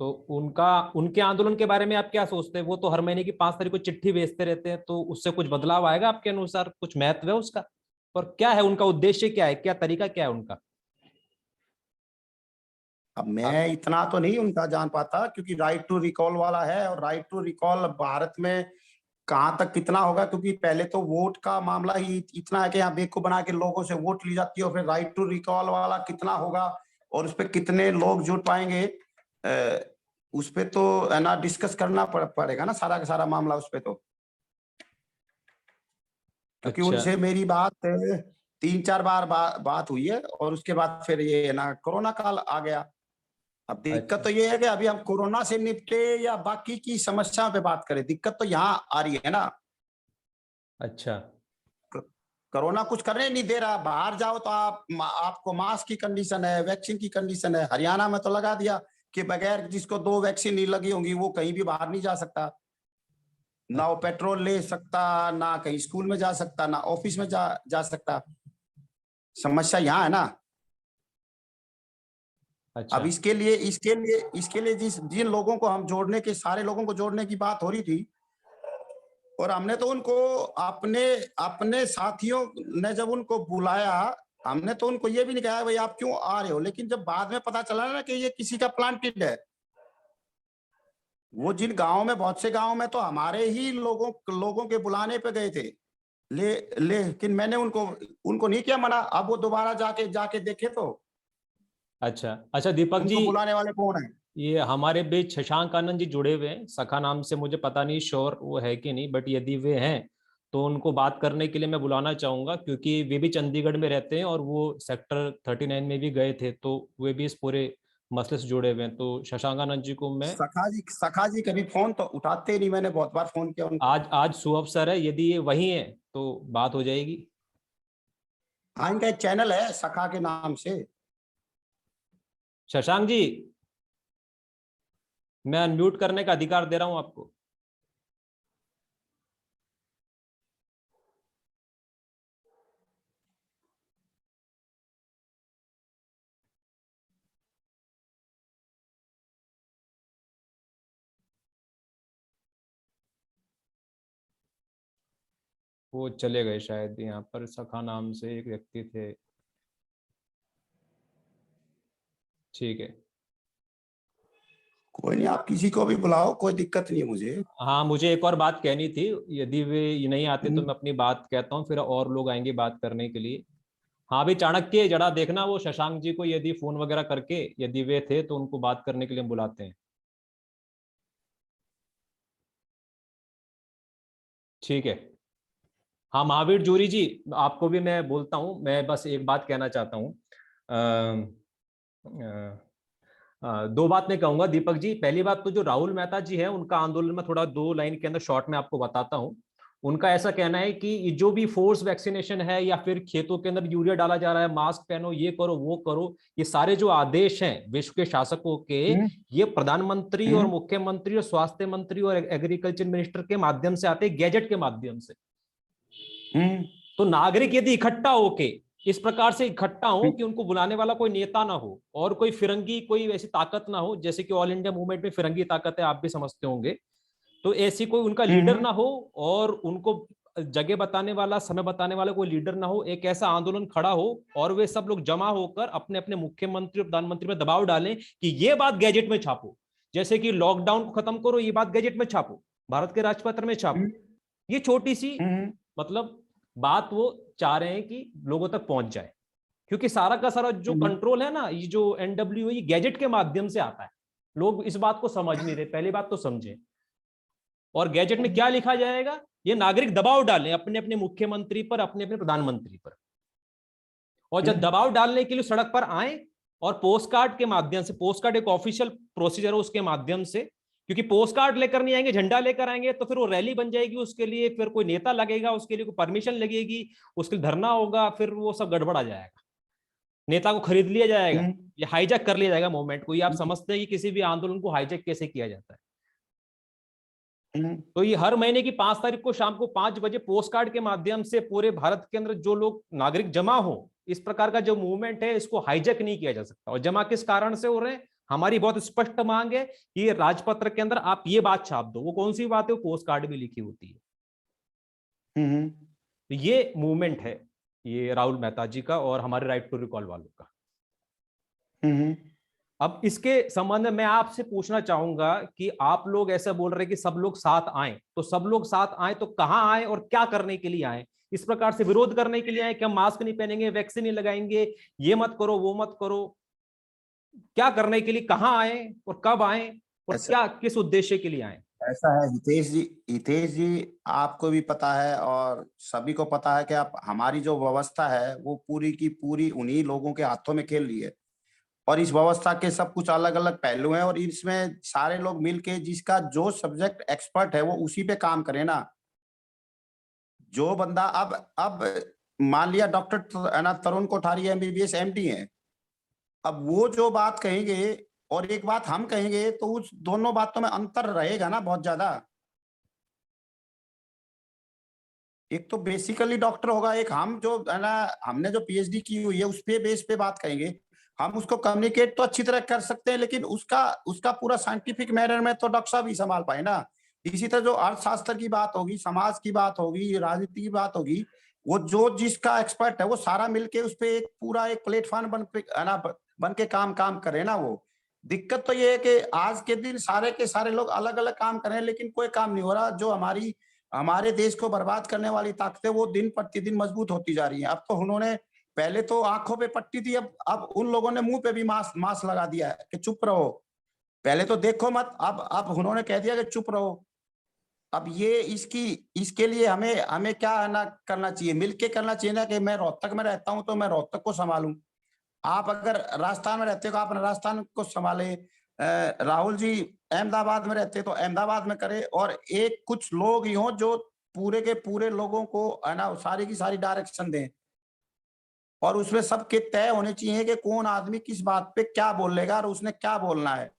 Speaker 1: तो उनका, उनके आंदोलन के बारे में आप क्या सोचते हैं? वो तो हर महीने की 5 तारीख को चिट्ठी भेजते रहते हैं, तो उससे कुछ बदलाव आएगा आपके अनुसार? कुछ महत्व है उसका? और क्या है उनका उद्देश्य, क्या है, क्या तरीका क्या है उनका?
Speaker 2: अब
Speaker 1: आप।
Speaker 2: मैं इतना तो नहीं उनका जान पाता, क्योंकि राइट टू रिकॉल वाला है, और राइट टू रिकॉल भारत में कहाँ तक कितना होगा, क्योंकि पहले तो वोट का मामला ही इतना है कि यहाँ बेवकूफ बना के लोगों से वोट ली जाती है, और फिर राइट टू रिकॉल वाला कितना होगा और उस पर कितने लोग जुट पाएंगे, उस पे तो है ना डिस्कस करना पड़ेगा ना सारा का सारा मामला उस पे तो। क्योंकि
Speaker 1: अच्छा।
Speaker 2: उनसे मेरी बात 3-4 बार बात हुई है, और उसके बाद फिर ये है ना कोरोना काल आ गया। अब दिक्कत
Speaker 1: अच्छा
Speaker 2: तो ये है कि अभी हम कोरोना से निपटे या बाकी की समस्या पे बात करें, दिक्कत तो यहाँ आ रही है ना।
Speaker 1: अच्छा
Speaker 2: कोरोना कुछ करने नहीं दे रहा, बाहर जाओ तो आपको मास्क की कंडीशन है, वैक्सीन की कंडीशन है। हरियाणा में तो लगा दिया कि बगैर जिसको 2 वैक्सीन नहीं लगी होंगी वो कहीं भी बाहर नहीं जा सकता, ना वो
Speaker 1: अच्छा
Speaker 2: पेट्रोल ले सकता, ना कहीं स्कूल में जा सकता, ना ऑफिस में जा सकता। समस्या यहाँ है ना। अब
Speaker 1: अच्छा
Speaker 2: इसके लिए जिन लोगों को हम जोड़ने के, सारे लोगों को जोड़ने की बात हो रही थी, और हमने तो उनको अपने अपने साथियों ने जब उनको बुलाया, हमने तो उनको ये भी नहीं कहा भाई आप क्यों आ रहे हो, लेकिन जब बाद में पता चला ना कि ये किसी का प्लांटेड है, वो जिन गांव में, बहुत से गांव में तो हमारे ही लोगों के बुलाने पे गए थे, लेकिन मैंने उनको उनको नहीं किया मना। अब वो दोबारा जाके जाके देखे तो
Speaker 1: अच्छा अच्छा दीपक जी,
Speaker 2: उनको बुलाने वाले कौन है।
Speaker 1: ये हमारे बीच शशांक आनंद जी जुड़े हुए हैं सखा नाम से, मुझे पता नहीं श्योर वो है कि नहीं, बट यदि वे हैं तो उनको बात करने के लिए मैं बुलाना चाहूंगा, क्योंकि वे भी चंडीगढ़ में रहते हैं और वो सेक्टर 39 में भी गए थे, तो वे भी इस पूरे मसले से जुड़े हुए हैं। तो शशांक आनंद जी को मैं
Speaker 2: सखा जी कभी फोन तो उठाते ही नहीं, मैंने बहुत बार फोन किया उनको।
Speaker 1: आज आज सुअवसर है, यदि ये वही है तो बात हो जाएगी।
Speaker 2: हाँ, इनका एक चैनल है सखा के नाम से।
Speaker 1: शशांक जी, मैं अनम्यूट करने का अधिकार दे रहा हूं आपको। वो चले गए शायद, यहाँ पर सखा नाम से एक व्यक्ति थे। ठीक है।
Speaker 2: कोई नहीं, आप किसी को भी बुलाओ, कोई दिक्कत नहीं है मुझे।
Speaker 1: हाँ, मुझे एक और बात कहनी थी, यदि वे नहीं आते तो
Speaker 2: हम्म,
Speaker 1: मैं अपनी बात कहता हूँ, फिर और लोग आएंगे बात करने के लिए। हाँ भी, चाणक्य जरा देखना वो शशांक जी को, यदि फोन वगैरह करके यदि वे थे तो उनको बात करने के लिए हम बुलाते हैं। ठीक है। हाँ महावीर जूरी जी, आपको भी मैं बोलता हूँ, मैं बस एक बात कहना चाहता हूँ। दो बात मैं कहूंगा दीपक जी। पहली बात तो जो राहुल मेहता जी है उनका आंदोलन में थोड़ा दो लाइन के अंदर शॉर्ट में आपको बताता हूं। उनका ऐसा कहना है कि ये जो भी फोर्स वैक्सीनेशन है या फिर खेतों के अंदर यूरिया डाला जा रहा है, मास्क पहनो, ये करो वो करो, ये सारे जो आदेश हैं विश्व के शासकों के,
Speaker 2: हम्म,
Speaker 1: ये प्रधानमंत्री और
Speaker 2: हम्म,
Speaker 1: मुख्यमंत्री और स्वास्थ्य मंत्री और एग्रीकल्चर मिनिस्टर के माध्यम से आते हैं, गैजेट के माध्यम से।
Speaker 2: हम्म,
Speaker 1: तो नागरिक यदि इकट्ठा होके इस प्रकार से इकट्ठा हो
Speaker 2: हम्म,
Speaker 1: कि उनको बुलाने वाला कोई नेता ना हो और कोई फिरंगी कोई ऐसी ताकत ना हो, जैसे कि ऑल इंडिया मूवमेंट में फिरंगी ताकत है, आप भी समझते होंगे, तो ऐसी कोई उनका लीडर
Speaker 2: हम्म,
Speaker 1: ना हो और उनको जगह बताने वाला, समय बताने वाला कोई लीडर ना हो, एक ऐसा आंदोलन खड़ा हो और वे सब लोग जमा होकर अपने अपने मुख्यमंत्री और प्रधानमंत्री पर दबाव डालें कि ये बात गैजेट में छापो, जैसे कि लॉकडाउन को खत्म करो, ये बात गैजेट में छापो, भारत के राजपत्र में छापो। ये छोटी सी
Speaker 2: हम्म,
Speaker 1: मतलब बात वो चाह रहे हैं कि लोगों तक पहुंच जाए, क्योंकि सारा का सारा जो
Speaker 2: हम्म,
Speaker 1: कंट्रोल है ना, ये जो एनडब्ल्यू ये गैजेट के माध्यम से आता है। लोग इस बात को समझ नहीं रहे, पहली बात तो समझे। और गैजेट में क्या लिखा जाएगा, ये नागरिक दबाव डालें अपने अपने मुख्यमंत्री पर, अपने अपने प्रधानमंत्री पर, और जब दबाव डालने के लिए सड़क पर आए और पोस्ट कार्ड के माध्यम से, पोस्ट कार्ड एक ऑफिशियल प्रोसीजर है, उसके माध्यम से, क्योंकि पोस्ट कार्ड लेकर नहीं आएंगे, झंडा लेकर आएंगे तो फिर वो रैली बन जाएगी, उसके लिए फिर कोई नेता लगेगा, उसके लिए कोई परमिशन लगेगी, उसके लिए धरना होगा, फिर वो सब गड़बड़ आ जाएगा, नेता को खरीद लिया जाएगा, ये हाईजैक कर लिया जाएगा मूवमेंट को। ये आप समझते हैं कि किसी भी आंदोलन को हाईजैक कैसे किया जाता है। तो ये हर महीने की 5 तारीख को शाम को 5 बजे पोस्ट कार्ड के माध्यम से पूरे भारत के अंदर जो लोग नागरिक जमा हो, इस प्रकार का जो मूवमेंट है इसको हाईजैक नहीं किया जा सकता। और जमा किस कारण से हो रहे हैं, हमारी बहुत स्पष्ट मांग है कि राजपत्र के अंदर आप ये बात छाप दो। वो कौन सी बात है, वो पोस्ट कार्ड में लिखी होती है। तो ये मूवमेंट है, ये राहुल मेहता जी का और हमारे राइट टू रिकॉल वालों का। अब इसके संबंध में मैं आपसे पूछना चाहूंगा कि आप लोग ऐसा बोल रहे हैं कि सब लोग साथ आए, तो सब लोग साथ आए तो कहां आए और क्या करने के लिए आए? इस प्रकार से विरोध करने के लिए आए कि हम मास्क नहीं पहनेंगे, वैक्सीन नहीं लगाएंगे, ये मत करो वो मत करो? क्या करने के लिए, कहां आए और कब आए और
Speaker 2: ऐसा
Speaker 1: क्या किस उद्देश्य के लिए आए?
Speaker 2: ऐसा है हितेश जी, आपको भी पता है और सभी को पता है कि आप, हमारी जो व्यवस्था है वो पूरी की पूरी उन्हीं लोगों के हाथों में खेल रही है। और इस व्यवस्था के सब कुछ अलग अलग पहलू हैं, और इसमें सारे लोग मिलके जिसका जो सब्जेक्ट एक्सपर्ट है वो उसी पे काम करे ना। जो बंदा अब मान लिया डॉक्टर है ना तरुण कोठारी एमबीबीएस एमडी है, अब वो जो बात कहेंगे और एक बात हम कहेंगे तो उस दोनों बातों में अंतर रहेगा ना बहुत ज्यादा। एक तो बेसिकली डॉक्टर होगा, एक हम जो है ना हमने जो पीएचडी की हुई है उस पे बेस पे बात करेंगे। हम उसको कम्युनिकेट तो अच्छी तरह कर सकते हैं, लेकिन उसका उसका पूरा साइंटिफिक मैनर में तो डॉक्टर साहब ही संभाल पाए ना। इसी तरह जो अर्थशास्त्र की बात होगी, समाज की बात होगी, राजनीति की बात होगी, वो जो जिसका एक्सपर्ट है वो सारा मिलके उस पे एक पूरा एक प्लेटफॉर्म है ना बन के काम काम करे ना। वो दिक्कत तो ये है कि आज के दिन सारे के सारे लोग अलग अलग काम कर रहे हैं, लेकिन कोई काम नहीं हो रहा। जो हमारे देश को बर्बाद करने वाली ताकतें वो दिन प्रतिदिन मजबूत होती जा रही हैं। अब तो उन्होंने पहले तो आंखों पे पट्टी थी, अब उन लोगों ने मुंह पे भी मास्क मास्क लगा दिया है कि चुप रहो। पहले तो देखो मत, अब उन्होंने कह दिया कि चुप रहो। अब ये इसकी इसके लिए हमें हमें क्या है ना करना चाहिए, मिलके करना चाहिए ना। कि मैं रोहतक में रहता हूं तो मैं रोहतक को संभालूं, आप अगर राजस्थान में रहते हो तो आप राजस्थान को संभाले, राहुल जी अहमदाबाद में रहते तो अहमदाबाद में करे, और एक कुछ लोग ही हों जो पूरे के पूरे लोगों को है ना सारी की सारी डायरेक्शन दें। और उसमें सबके तय होने चाहिए कि कौन आदमी किस बात पे क्या बोलेगा और उसने क्या बोलना है।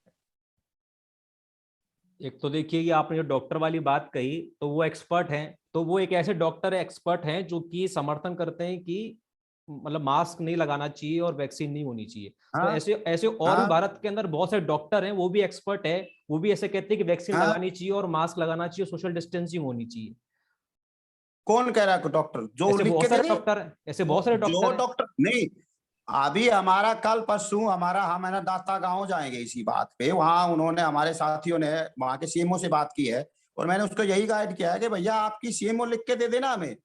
Speaker 1: एक तो देखिए कि आपने जो डॉक्टर वाली बात कही, तो वो एक्सपर्ट हैं, तो वो एक ऐसे डॉक्टर एक्सपर्ट हैं जो कि समर्थन करते हैं कि मतलब मास्क नहीं लगाना चाहिए और वैक्सीन नहीं होनी चाहिए। तो
Speaker 2: हाँ
Speaker 1: ऐसे ऐसे और भी
Speaker 2: हाँ
Speaker 1: भारत के अंदर बहुत से डॉक्टर हैं, वो भी एक्सपर्ट है, वो भी ऐसे कहते हैं कि वैक्सीन
Speaker 2: हाँ।
Speaker 1: लगानी चाहिए और मास्क लगाना चाहिए, सोशल डिस्टेंसिंग होनी चाहिए।
Speaker 2: कौन कह रहा है डॉक्टर जो
Speaker 1: ऐसे
Speaker 2: लिख
Speaker 1: बहुत
Speaker 2: के दे
Speaker 1: सारे
Speaker 2: रहे?
Speaker 1: डॉक्टर हैं, ऐसे बहुत सारे
Speaker 2: जो
Speaker 1: डॉक्टर हैं।
Speaker 2: डॉक्टर नहीं, अभी हमारा कल परसों हमारा हम है ना दाता गांव जाएंगे इसी बात पे। वहां उन्होंने हमारे साथियों ने वहां के सीएमओ से बात की है, और मैंने उसको यही गाइड किया है कि भैया आपकी सीएमओ लिख के दे देना हमें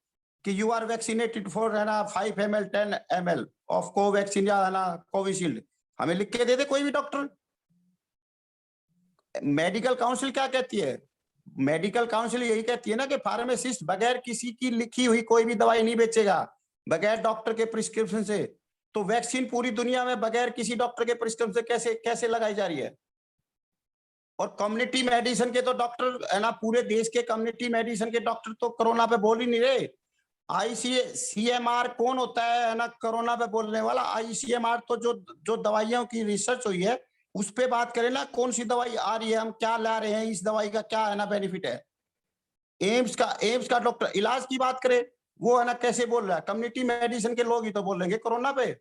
Speaker 2: कि यू आर वैक्सीनेटेड फॉर है ना 5 ml 10 ml ऑफ कोवैक्सीन या है ना कोविशील्ड। हमें लिख के दे दे कोई भी डॉक्टर। मेडिकल काउंसिल क्या कहती है? मेडिकल काउंसिल यही कहती है ना कि फार्मासिस्ट बगैर किसी की लिखी हुई कोई भी दवाई नहीं बेचेगा, बगैर डॉक्टर के प्रिस्क्रिप्शन से। तो वैक्सीन पूरी दुनिया में बगैर किसी डॉक्टर के प्रिस्क्रिप्शन से कैसे कैसे लगाई जा रही है? और कम्युनिटी मेडिसिन के तो डॉक्टर है ना पूरे देश के कम्युनिटी मेडिसिन के डॉक्टर तो कोरोना पे बोल ही नहीं रहे। आईसीएमआर कौन होता है ना कोरोना पे बोलने वाला? आईसीएमआर तो जो जो दवाइयों की रिसर्च हुई है उस पे बात करें ना, कौन सी दवाई आ रही है, हम क्या ला रहे हैं, इस दवाई का क्या है ना बेनिफिट है। एम्स का डॉक्टर इलाज की बात करे, वो है ना कैसे बोल रहा है? कम्युनिटी मेडिसिन के लोग ही तो बोलेंगे कोरोना पे।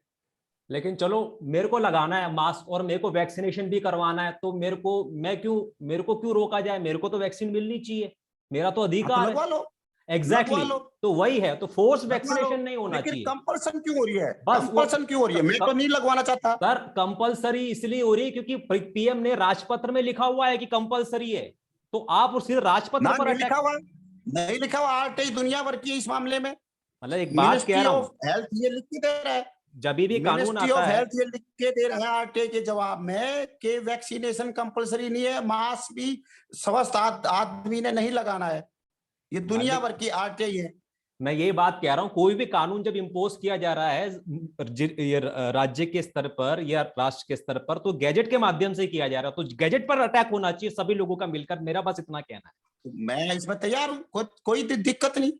Speaker 1: लेकिन चलो, मेरे को लगाना है मास्क और मेरे को वैक्सीनेशन भी करवाना है, तो मेरे को क्यों रोका जाए? मेरे को तो वैक्सीन मिलनी चाहिए, मेरा तो
Speaker 2: हाँ तो
Speaker 1: अधिकार है।
Speaker 2: लगवा लो, लगवा
Speaker 1: एग्जैक्टली
Speaker 2: लो,
Speaker 1: तो वही है, तो फोर्स
Speaker 2: लगवा लो।
Speaker 1: वैक्सीनेशन नहीं होना
Speaker 2: लेकिन
Speaker 1: चाहिए।
Speaker 2: कंपल्सन क्यों हो रही है?
Speaker 1: बस वो
Speaker 2: कंपल्सन क्यों हो रही है? मैं तो नहीं लगवाना चाहता।
Speaker 1: सर, कंपलसरी इसलिए हो रही है क्योंकि पीएम ने राजपत्र में लिखा हुआ है कि कंपलसरी है, तो आप उसी राजपत्र
Speaker 2: ना
Speaker 1: पर
Speaker 2: नहीं लिखा
Speaker 1: अटैक।
Speaker 2: हुआ, नहीं लिखा हुआ। आरटीआई दुनिया भर की है इस मामले में।
Speaker 1: मतलब एक बात कह
Speaker 2: मिनिस्ट्री
Speaker 1: रहा हूं,
Speaker 2: ऑफ हेल्थ ये लिख के दे रहा है,
Speaker 1: जब भी कानून
Speaker 2: मिनिस्ट्री
Speaker 1: आता
Speaker 2: ऑफ
Speaker 1: है।
Speaker 2: हेल्थ ये लिख के दे रहा है आरटीआई के जवाब में कि वैक्सीनेशन कंपलसरी नहीं है, मास्क भी स्वस्थ आदमी ने नहीं लगाना है। ये
Speaker 1: हाँ,
Speaker 2: दुनिया भर की आरटीआई है।
Speaker 1: मैं ये बात कह रहा हूं, कोई भी कानून जब इम्पोज किया जा रहा है ये राज्य के स्तर पर या राष्ट्र के स्तर पर, तो गैजेट के माध्यम से किया जा रहा है, तो गैजेट पर अटैक होना चाहिए सभी लोगों का मिलकर, मेरा बस इतना कहना है।
Speaker 2: तो मैं इसमें तैयार हूँ, कोई दिक्कत नहीं।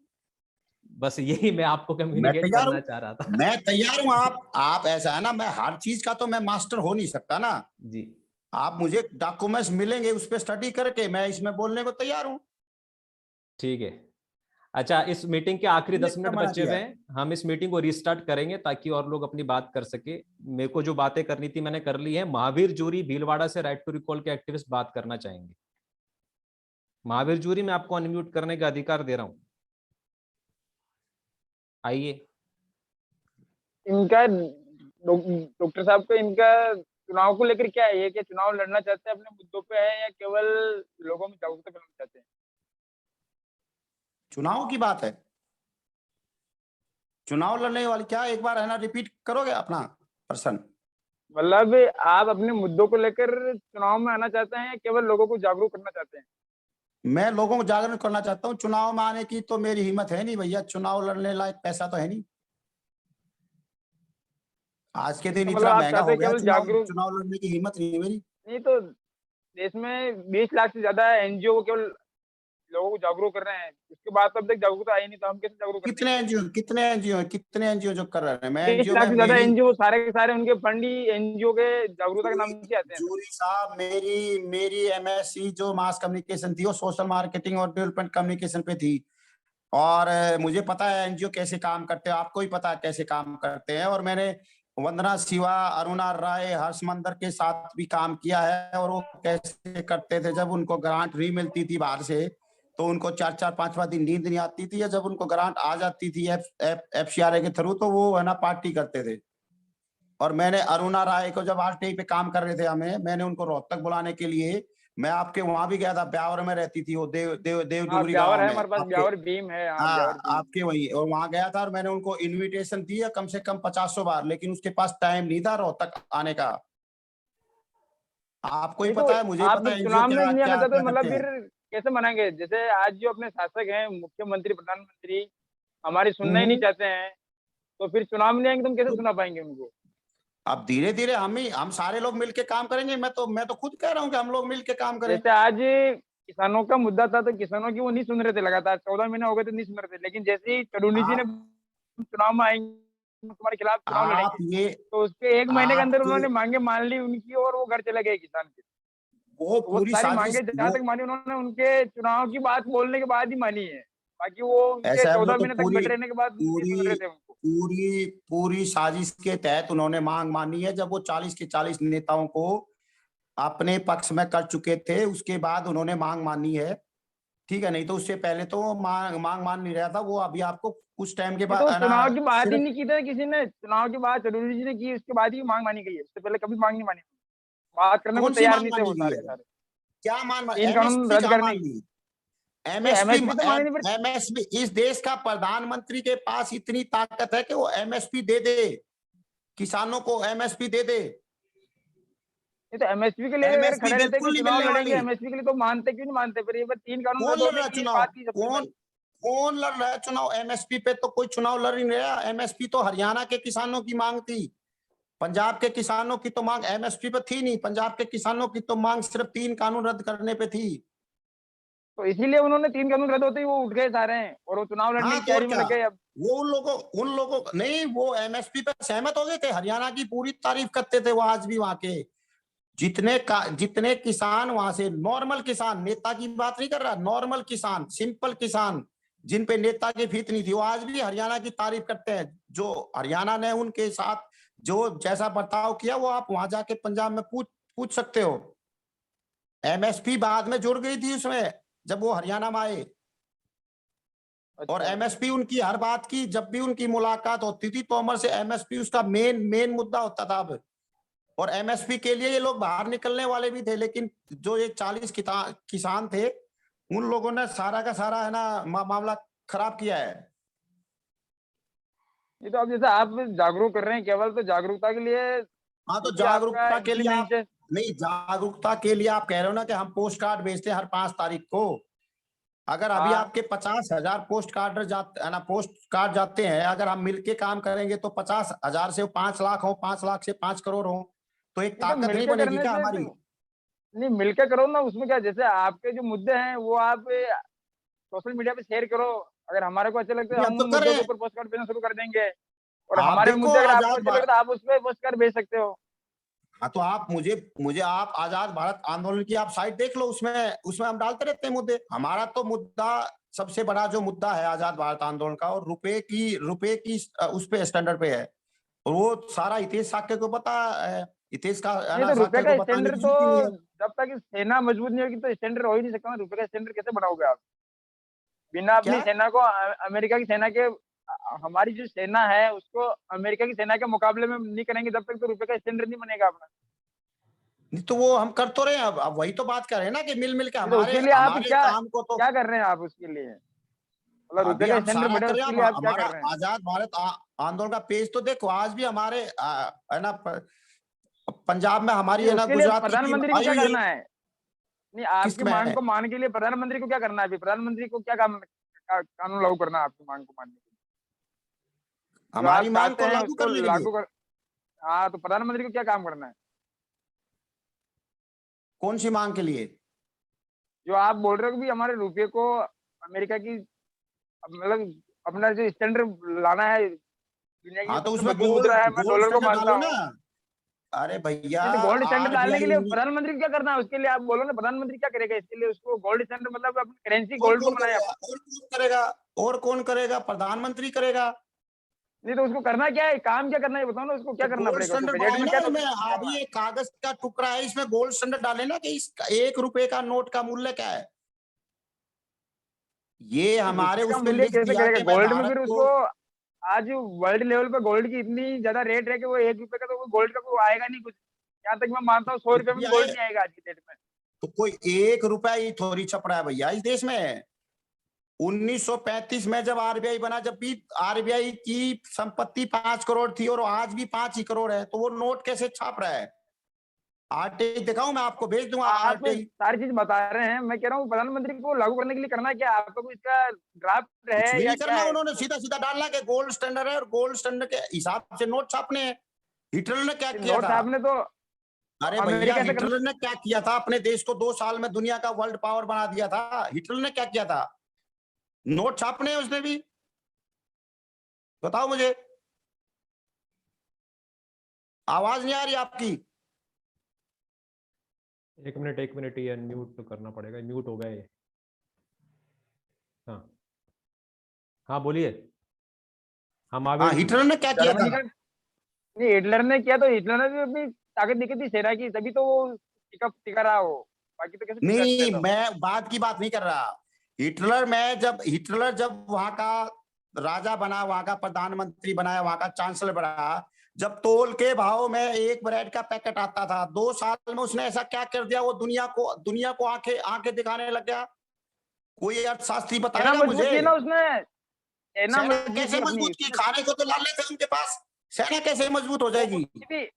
Speaker 1: बस यही मैं आपको
Speaker 2: मैं
Speaker 1: कम्युनिकेट
Speaker 2: तैयार हूँ,
Speaker 1: करना चाह रहा था।
Speaker 2: मैं तैयार हूँ। आप ऐसा है ना, मैं हर चीज का तो मैं मास्टर हो नहीं सकता ना।
Speaker 1: जी,
Speaker 2: आप मुझे डॉक्यूमेंट्स मिलेंगे उस पर स्टडी करके मैं इसमें बोलने को तैयार हूँ।
Speaker 1: ठीक है। अच्छा, इस मीटिंग के आखिरी
Speaker 2: मैंने
Speaker 1: 10
Speaker 2: क्या
Speaker 1: मिनट
Speaker 2: मना
Speaker 1: बचे
Speaker 2: किया
Speaker 1: हुए
Speaker 2: है?
Speaker 1: हैं, हम इस मीटिंग को रिस्टार्ट करेंगे ताकि और लोग अपनी बात कर सके। मेरे को जो बातें करनी थी मैंने कर ली है। महावीर जूरी भीलवाड़ा से राइट टू रिकॉल के एक्टिविस्ट बात करना चाहेंगे। महावीर जूरी, मैं आपको अनम्यूट करने का अधिकार दे रहा हूं, आइए।
Speaker 3: इनका डॉक्टर साहब को इनका चुनाव को लेकर क्या है, ये कि चुनाव लड़ना चाहते हैं अपने मुद्दों पे है, या केवल लोगों में जागरूकता फैलाना चाहते हैं?
Speaker 2: चुनाव की बात है, चुनाव लड़ने वाली क्या, एक बार है ना रिपीट करोगे अपना प्रश्न?
Speaker 3: मतलब आप अपने मुद्दों को लेकर चुनाव में आना चाहते हैं, या केवल लोगों को जागरूक करना चाहते हैं?
Speaker 2: मैं लोगों को जागरूक करना चाहता हूँ। चुनाव में आने की तो मेरी हिम्मत है नहीं भैया, चुनाव लड़ने लायक पैसा तो है नहीं। आज के दिन
Speaker 3: तो मतलब
Speaker 2: इतना
Speaker 3: आप
Speaker 2: महंगा
Speaker 3: चाहते
Speaker 2: हो
Speaker 3: हो
Speaker 2: गया,
Speaker 3: केवल
Speaker 2: चुनाव
Speaker 3: जागरूक,
Speaker 2: चुनाव लड़ने की हिम्मत नहीं है मेरी।
Speaker 3: नहीं तो देश में 20 लाख से ज्यादा एनजीओ को केवल लोगों को जागरूक कर रहे हैं, उसके बाद तो अब तक जागरूकता आई नहीं, तो हम कैसे जागरूक कर
Speaker 2: कितने
Speaker 3: देंगे?
Speaker 2: एनजीओ कितने एनजीओ कितने एनजीओ जो कर रहे हैं, मैं
Speaker 3: 20
Speaker 2: एनजीओ
Speaker 3: लाख
Speaker 2: में
Speaker 3: से ज्यादा
Speaker 2: मेरी
Speaker 3: एनजीओ, सारे के सारे उनके फंड ही एनजीओ के जागरूकता के
Speaker 2: जूरी
Speaker 3: नाम से आते हैं।
Speaker 2: जूरी साहब, मेरी मेरी एमएससी जो मास कम्युनिकेशन थी वो सोशल मार्केटिंग और डेवलपमेंट कम्युनिकेशन पे थी। और मुझे पता है एनजीओ कैसे काम करते हैं, आपको ही पता है कैसे काम करते हैं। और मैंने वंदना शिवा, अरुणा राय, हर्ष मंदर के साथ भी काम किया है। और वो कैसे करते थे, जब उनको ग्रांट नहीं मिलती थी बाहर से तो उनको 4-4 5 दिन नींद नहीं आती थी, या जब उनको ग्रांट आ जाती थी एफसीआरए के थ्रू तो वो है ना पार्टी करते थे। और मैंने अरुणा राय को, जब आरटीआई पे काम कर रहे थे हमें, मैंने उनको रोहतक बुलाने के लिए, मैं आपके वहां भी गया था, ब्यावर में रहती थी वो देव
Speaker 3: हाँ
Speaker 2: डुगरी
Speaker 3: ब्यावर
Speaker 2: गांव
Speaker 3: है
Speaker 2: में
Speaker 3: हमारे पास,
Speaker 2: आपके।
Speaker 3: ब्यावर भीम है, हाँ ब्यावर
Speaker 2: हाँ
Speaker 3: भीम।
Speaker 2: आपके वही, और वहां गया था और मैंने उनको इनविटेशन दिया कम से कम 50 बार, लेकिन उसके पास टाइम नहीं था रोहतक आने का। आपको ही
Speaker 3: नहीं तो
Speaker 2: पता है, मुझे ही
Speaker 3: आप
Speaker 2: पता है एनजीओ
Speaker 3: चुनाव में
Speaker 2: क्या
Speaker 3: नहीं आना
Speaker 2: क्या
Speaker 3: चाहते
Speaker 2: क्या
Speaker 3: तो
Speaker 2: करते
Speaker 3: मतलब
Speaker 2: हैं।
Speaker 3: फिर कैसे मनाएंगे? जैसे आज जो अपने शासक हैं, मुख्यमंत्री, प्रधानमंत्री हमारी सुनना ही नहीं
Speaker 2: हम्म।
Speaker 3: चाहते हैं, तो फिर चुनाव में नहीं आएंगे तो हम कैसे
Speaker 2: तो
Speaker 3: सुना पाएंगे उनको?
Speaker 2: अब धीरे धीरे हम सारे लोग मिलके काम करेंगे। मैं तो खुद कह रहा हूँ कि हम लोग मिलके काम करें।
Speaker 3: जैसे आज किसानों का मुद्दा था तो किसानों की वो नहीं सुन रहे थे, लगातार 14 महीने हो गए तो नहीं सुन रहे थे, लेकिन जैसे ही तरुणी जी ने
Speaker 2: आप
Speaker 3: चुनाव में आएंगे तुम्हारे खिलाफ चुनाव
Speaker 2: आप
Speaker 3: लड़ेंगे,
Speaker 2: ये
Speaker 3: तो उसके 1 महीने के अंदर
Speaker 2: आपके
Speaker 3: उन्होंने मांगे मान ली उनकी और वो घर चले गए किसान के।
Speaker 2: वो
Speaker 3: तो वो
Speaker 2: पूरी
Speaker 3: सारी
Speaker 2: साजिश
Speaker 3: मांगे जहां
Speaker 2: वो
Speaker 3: तक मानी उन्होंने उनके चुनाव की बात बोलने के बाद ही मानी है, बाकी वो उनके
Speaker 2: ऐसा है, वो
Speaker 3: चौदह
Speaker 2: तो
Speaker 3: महीने तक
Speaker 2: पूरी
Speaker 3: बैठे रहने के बाद नहीं सुन
Speaker 2: पूरी
Speaker 3: रहे थे उनको।
Speaker 2: पूरी पूरी साजिश के तहत उन्होंने मांग मानी है। जब वो 40 के 40 नेताओं को अपने पक्ष में कर चुके थे, उसके बाद उन्होंने मांग मानी है। ठीक है, नहीं तो उससे पहले तो वो मांग मान नहीं रहा था वो। अभी आपको कुछ टाइम के
Speaker 3: नहीं
Speaker 2: बाद
Speaker 3: तो
Speaker 2: ना
Speaker 3: चुनाव की बात ही
Speaker 2: सिर्फ
Speaker 3: नहीं की थी किसी ने, चुनाव की बात तरुणी जी ने की, उसके बाद ही मांग मानी गई है, उससे पहले कभी मांग नहीं मानी। बात करने को
Speaker 2: कौन सी
Speaker 3: तैयार
Speaker 2: मांग
Speaker 3: नहीं थे
Speaker 2: मानी
Speaker 3: वो
Speaker 2: गई
Speaker 3: सारे
Speaker 2: है?
Speaker 3: के सारे।
Speaker 2: क्या मान,
Speaker 3: तीन कानून
Speaker 2: एमएसपी
Speaker 3: रद्द
Speaker 2: कहाँ
Speaker 3: करने
Speaker 2: मान
Speaker 3: की।
Speaker 2: ली?
Speaker 3: नहीं
Speaker 2: एमएसपी
Speaker 3: एमएसपी तो मांगनी फिर।
Speaker 2: एमएसपी इस देश का प्रधानमंत्री के पास इतनी ताकत है कि वो एमएसपी दे दे, किसानों को एमएसपी दे दे।
Speaker 3: नहीं तो एमएसपी के लिए अगर
Speaker 2: एमएसपी
Speaker 3: खड़े रहते कि
Speaker 2: बिल्कुल नहीं
Speaker 3: चुनाव
Speaker 2: मिलने
Speaker 3: लड़ेंगे
Speaker 2: वाली।
Speaker 3: एमएसपी के लिए, तो मानते क्यों नहीं मानते? फिर ये बार 3 कानून
Speaker 2: कौन
Speaker 3: रद्द
Speaker 2: लड़
Speaker 3: होने
Speaker 2: रहा है
Speaker 3: की
Speaker 2: चुनाव?
Speaker 3: बात की सबसे
Speaker 2: कौन
Speaker 3: पहले।
Speaker 2: कौन लड़ रहा है चुनाव? एमएसपी पे तो कोई चुनाव लड़ ही नहीं रहा। एमएसपी तो हरियाणा के किसानों की मांग थी, पंजाब के किसानों की तो मांग एमएसपी पे थी नहीं। पंजाब के किसानों की तो मांग सिर्फ 3 कानून रद्द करने पे थी।
Speaker 3: तो इसीलिए उन्होंने 3 कानून रद्द होते ही वो उठ गए सारे हैं और वो चुनाव लड़ने
Speaker 2: हाँ
Speaker 3: की
Speaker 2: तो और
Speaker 3: तैयारी में
Speaker 2: क्या,
Speaker 3: लग गए अब।
Speaker 2: वो उन लोगों नहीं, वो एमएसपी पे सहमत हो गए थे, हरियाणा की पूरी तारीफ करते थे वो आज भी। वहां के जितने किसान वहां से, नॉर्मल किसान, नेता की बात नहीं कर रहा, नॉर्मल किसान, सिंपल किसान, जिन पे नेता की फीत नहीं थी, वो आज भी हरियाणा की तारीफ करते हैं। जो हरियाणा ने उनके साथ जो जैसा बर्ताव किया, वो आप वहां जाके पंजाब में पूछ पूछ सकते हो। एमएसपी बाद में जुड़ गई थी उसमें जब वो हरियाणा में आए। और
Speaker 3: अच्छा।
Speaker 2: एमएसपी उनकी हर बात की, जब भी उनकी मुलाकात होती थी तोमर से, एमएसपी उसका मेन मेन मुद्दा होता था अब। और एमएसपी के लिए ये लोग बाहर निकलने वाले भी थे, लेकिन जो ये 40 किसान थे, उन लोगों ने सारा का सारा है ना मामला खराब किया है।
Speaker 3: ये तो अब जैसे आप जागरूक कर रहे हैं केवल, तो जागरूकता के लिए
Speaker 2: हाँ तो
Speaker 3: जो भी आपका
Speaker 2: जागरूकता के लिए आप,
Speaker 3: इम्प्लीमेंट है।
Speaker 2: नहीं जागरूकता के लिए आप कह रहे हो ना कि हम पोस्ट कार्ड भेजते हैं हर 5 तारीख को। अगर अभी
Speaker 3: हाँ
Speaker 2: आपके 50,000 पोस्ट कार्ड जाते है ना, पोस्ट कार्ड जाते हैं, अगर हम मिलके काम करेंगे तो 50,000 से 5 लाख हो, 5 लाख से 5 करोड़ हो, तो एक
Speaker 3: ये तो
Speaker 2: ताकत नहीं
Speaker 3: मिलकर
Speaker 2: बनेगी
Speaker 3: करने
Speaker 2: क्या
Speaker 3: से
Speaker 2: हमारी?
Speaker 3: तो, नहीं मिलकर करो ना, उसमें क्या, जैसे आपके जो मुद्दे हैं वो आप सोशल मीडिया पे शेयर करो, अगर हमारे को अच्छे लगते हैं
Speaker 2: ये
Speaker 3: हम
Speaker 2: अब तो
Speaker 3: उन
Speaker 2: कर
Speaker 3: मुद्दों
Speaker 2: रहे
Speaker 3: के
Speaker 2: हैं।
Speaker 3: ऊपर पोस्ट कार्ड भेजना शुरू कर देंगे, और
Speaker 2: आप
Speaker 3: हमारे
Speaker 2: देखो
Speaker 3: मुद्दे अगर आपको
Speaker 2: आजाद
Speaker 3: अच्छे लगते तो आप उस पर पोस्ट कार्ड भेज सकते हो।
Speaker 2: हाँ तो आप मुझे मुझे आप आजाद भारत आंदोलन की आप साइट देख लो, उसमें उसमें हम डालते रहते हैं मुद्दे। हमारा तो मुद्दा, सबसे बड़ा जो मुद्दा है आजाद भारत आंदोलन का, और रुपए की उस पे स्टैंडर्ड पे है। और वो सारा हितेश साक्य को पता है, हितेश का है
Speaker 3: नहीं
Speaker 2: ना,
Speaker 3: तो रुपए
Speaker 2: साक्य को
Speaker 3: का
Speaker 2: बताने
Speaker 3: स्टैंडर्ड
Speaker 2: की
Speaker 3: तो,
Speaker 2: जरूरत ही नहीं है।
Speaker 3: जब तक सेना मजबूत नहीं होगी तो स्टैंडर्ड हो ही नहीं सकता ना। रुपए का स्टैंडर्ड कैसे बढ़ाओगे आप बिना अपनी
Speaker 2: क्या
Speaker 3: सेना को अमेरिका की सेना के, हमारी जो सेना है उसको अमेरिका की सेना के मुकाबले में नहीं करेंगे जब तक, तो रुपए का स्टैंडर्ड नहीं बनेगा अपना।
Speaker 2: नहीं तो वो हम कर तो रहे हैं। अब वही तो बात कर रहे हैं ना कि मिल मिल के
Speaker 3: नहीं तो
Speaker 2: हमारे
Speaker 3: उसके लिए आप
Speaker 2: हमारे
Speaker 3: क्या
Speaker 2: काम को तो
Speaker 3: क्या कर रहे हैं आप उसके लिए, मतलब रुपए
Speaker 2: अभी
Speaker 3: का
Speaker 2: हम
Speaker 3: स्टैंडर्ड
Speaker 2: सारा
Speaker 3: बढ़े
Speaker 2: कर रहे हैं।
Speaker 3: उसके लिए आप क्या
Speaker 2: हमारा
Speaker 3: कर रहे हैं?
Speaker 2: आजाद भारत आंदोलन का पेज तो देखो, आज भी हमारे है ना पंजाब में हमारी
Speaker 3: नहीं
Speaker 2: है ना
Speaker 3: उसके लिए
Speaker 2: गुजरात की टीम
Speaker 3: प्रधानमंत्री को
Speaker 2: आई
Speaker 3: क्या
Speaker 2: हुई है।
Speaker 3: करना है? नहीं आपकी
Speaker 2: किसमें
Speaker 3: मांग
Speaker 2: है?
Speaker 3: को मान के लिए प्रधानमंत्री को क्या करना है? अभी प्रधानमंत्री को क्या काम कानून लागू करना है आपकी मांग को मानने के लिए? जो
Speaker 2: हमारी
Speaker 3: आप
Speaker 2: मांग
Speaker 3: चाहते
Speaker 2: को
Speaker 3: हैं
Speaker 2: लागू
Speaker 3: उसको
Speaker 2: करने के लिए।
Speaker 3: लागू कर। हाँ, तो प्रधानमंत्री को क्या काम करना है?
Speaker 2: कौन सी मांग के लिए?
Speaker 3: जो आप बोल रहे हो कि हमारे रुपये को अमेरिका की मतलब अपना जो स्टैंडर्ड लाना है, दुनिया की
Speaker 2: हाँ तो
Speaker 3: सबसे
Speaker 2: उसमें
Speaker 3: मजबूत मुद्रा है, मैं
Speaker 2: गोल्ड
Speaker 3: डॉलर को
Speaker 2: स्टैंडर्ड
Speaker 3: मानता
Speaker 2: डालो ना।
Speaker 3: हूँ।
Speaker 2: अरे भैया,
Speaker 3: नहीं तो गोल्ड स्टैंडर्ड डालने के लिए
Speaker 2: आरबीआई
Speaker 3: प्रधानमंत्री को क्या करना है? उसके लिए आप बोलो ना, प्रधानमंत्री क्या करेगा इसके लिए? उसको गोल्ड स्टैंडर्ड मतलब अपनी करेंसी
Speaker 2: और
Speaker 3: गोल्ड को
Speaker 2: कौन
Speaker 3: बनाए
Speaker 2: करेगा?
Speaker 3: अपन।
Speaker 2: और कौन करेगा? और कौन करेगा? प्रधानमंत्री करेगा।
Speaker 3: नहीं तो उसको करना क्या है, काम क्या करना है, ये बताओ ना, उसको
Speaker 2: तो
Speaker 3: क्या करना
Speaker 2: गोल्ड
Speaker 3: पड़ेगा? उसको
Speaker 2: स्टैंडर्ड
Speaker 3: बजट
Speaker 2: बनाए
Speaker 3: में
Speaker 2: ना
Speaker 3: क्या
Speaker 2: इसमें।
Speaker 3: टॉपिक दिया हुआ
Speaker 2: अभी
Speaker 3: है?
Speaker 2: एक कागज का टुकड़ा है, इसमें गोल्ड स्टैंडर्ड डाले ना कि इस 1 रुपए का नोट का मूल्य क्या है। ये हमारे
Speaker 3: रुपये का
Speaker 2: उसमें
Speaker 3: मूल्य
Speaker 2: लिख
Speaker 3: कैसे
Speaker 2: दिया
Speaker 3: करेगा
Speaker 2: कि मैं
Speaker 3: गोल्ड में?
Speaker 2: भारत
Speaker 3: फिर
Speaker 2: को।
Speaker 3: उसको आज वर्ल्ड लेवल पे गोल्ड की इतनी ज्यादा रेट है कि वो 1 रुपए का तो वो गोल्ड का कोई आएगा नहीं कुछ। यहाँ तक मैं मानता हूँ 100 रुपए में
Speaker 2: भैया
Speaker 3: गोल्ड नहीं आएगा आज की डेट में।
Speaker 2: तो कोई 1 रुपया ही थोड़ी छप रहा है भैया इस देश में। 1935 में जब आरबीआई बना, जब भी आरबीआई की संपत्ति 5 करोड़ थी और आज भी 5 ही करोड़ है, तो वो नोट कैसे छाप रहा है? आरटीआई दिखाऊं? मैं आपको भेज दूंगा
Speaker 3: आप
Speaker 2: आरटीआई।
Speaker 3: सारी चीज बता रहे हैं, मैं कह रहा हूँ प्रधानमंत्री को लागू करने के लिए करना क्या है? आपको कोई इसका ड्राफ्ट
Speaker 2: कुछ
Speaker 3: है
Speaker 2: भी
Speaker 3: या
Speaker 2: नहीं
Speaker 3: क्या
Speaker 2: करना,
Speaker 3: है
Speaker 2: उन्होंने
Speaker 3: इसको?
Speaker 2: सीधा सीधा डालना कि गोल्ड स्टैंडर्ड है और गोल्ड स्टैंडर्ड के हिसाब से नोट छापने हैं। हिटलर ने क्या किया
Speaker 3: नोट
Speaker 2: था?
Speaker 3: छापने तो
Speaker 2: अरे भैया,
Speaker 3: अमेरिका से करना।
Speaker 2: हिटलर ने क्या किया था? अपने देश को 2 साल में दुनिया का वर्ल्ड पावर बना दिया था। हिटलर ने क्या किया था? नोट छापने हैं उसने भी। बताओ मुझे, आवाज नहीं आ रही आपकी?
Speaker 1: एक मिनट, ये अनम्यूट तो करना पड़ेगा, म्यूट हो गया ये। हाँ हाँ, बोलिए। हम आगे।
Speaker 2: हाँ, हिटलर ने क्या किया
Speaker 3: जर्मनी
Speaker 2: था?
Speaker 3: का नहीं, हिटलर ने किया तो हिटलर ने भी अपनी ताकत दिखी थी सेना की, तभी तो वो टिका टिका रहा हो। बाकी तो कैसे टिक सकते
Speaker 2: नहीं,
Speaker 3: थे?
Speaker 2: मैं बात की बात नहीं कर रहा। हिटलर जब वहां का राजा बना, वहां का प्रधानमंत्री बनाया, वहां का चांसलर बना, जब तोल के भाव में एक ब्रेड का पैकेट आता था, 2 साल में उसने ऐसा क्या कर दिया? वो दुनिया को आंखें आंखें दिखाने लग गया। कोई अर्थशास्त्री
Speaker 3: सेना
Speaker 2: बताएगा
Speaker 3: मजबूत
Speaker 2: मुझे?
Speaker 3: की ना उसने, सेना
Speaker 2: सेना
Speaker 3: मजबूत की
Speaker 2: कैसे
Speaker 3: अपनी
Speaker 2: मजबूत की?
Speaker 3: उसने।
Speaker 2: खाने को तो लाले थे उनके पास। सेना कैसे मजबूत हो
Speaker 3: वो
Speaker 2: जाएगी?
Speaker 3: कुछ भी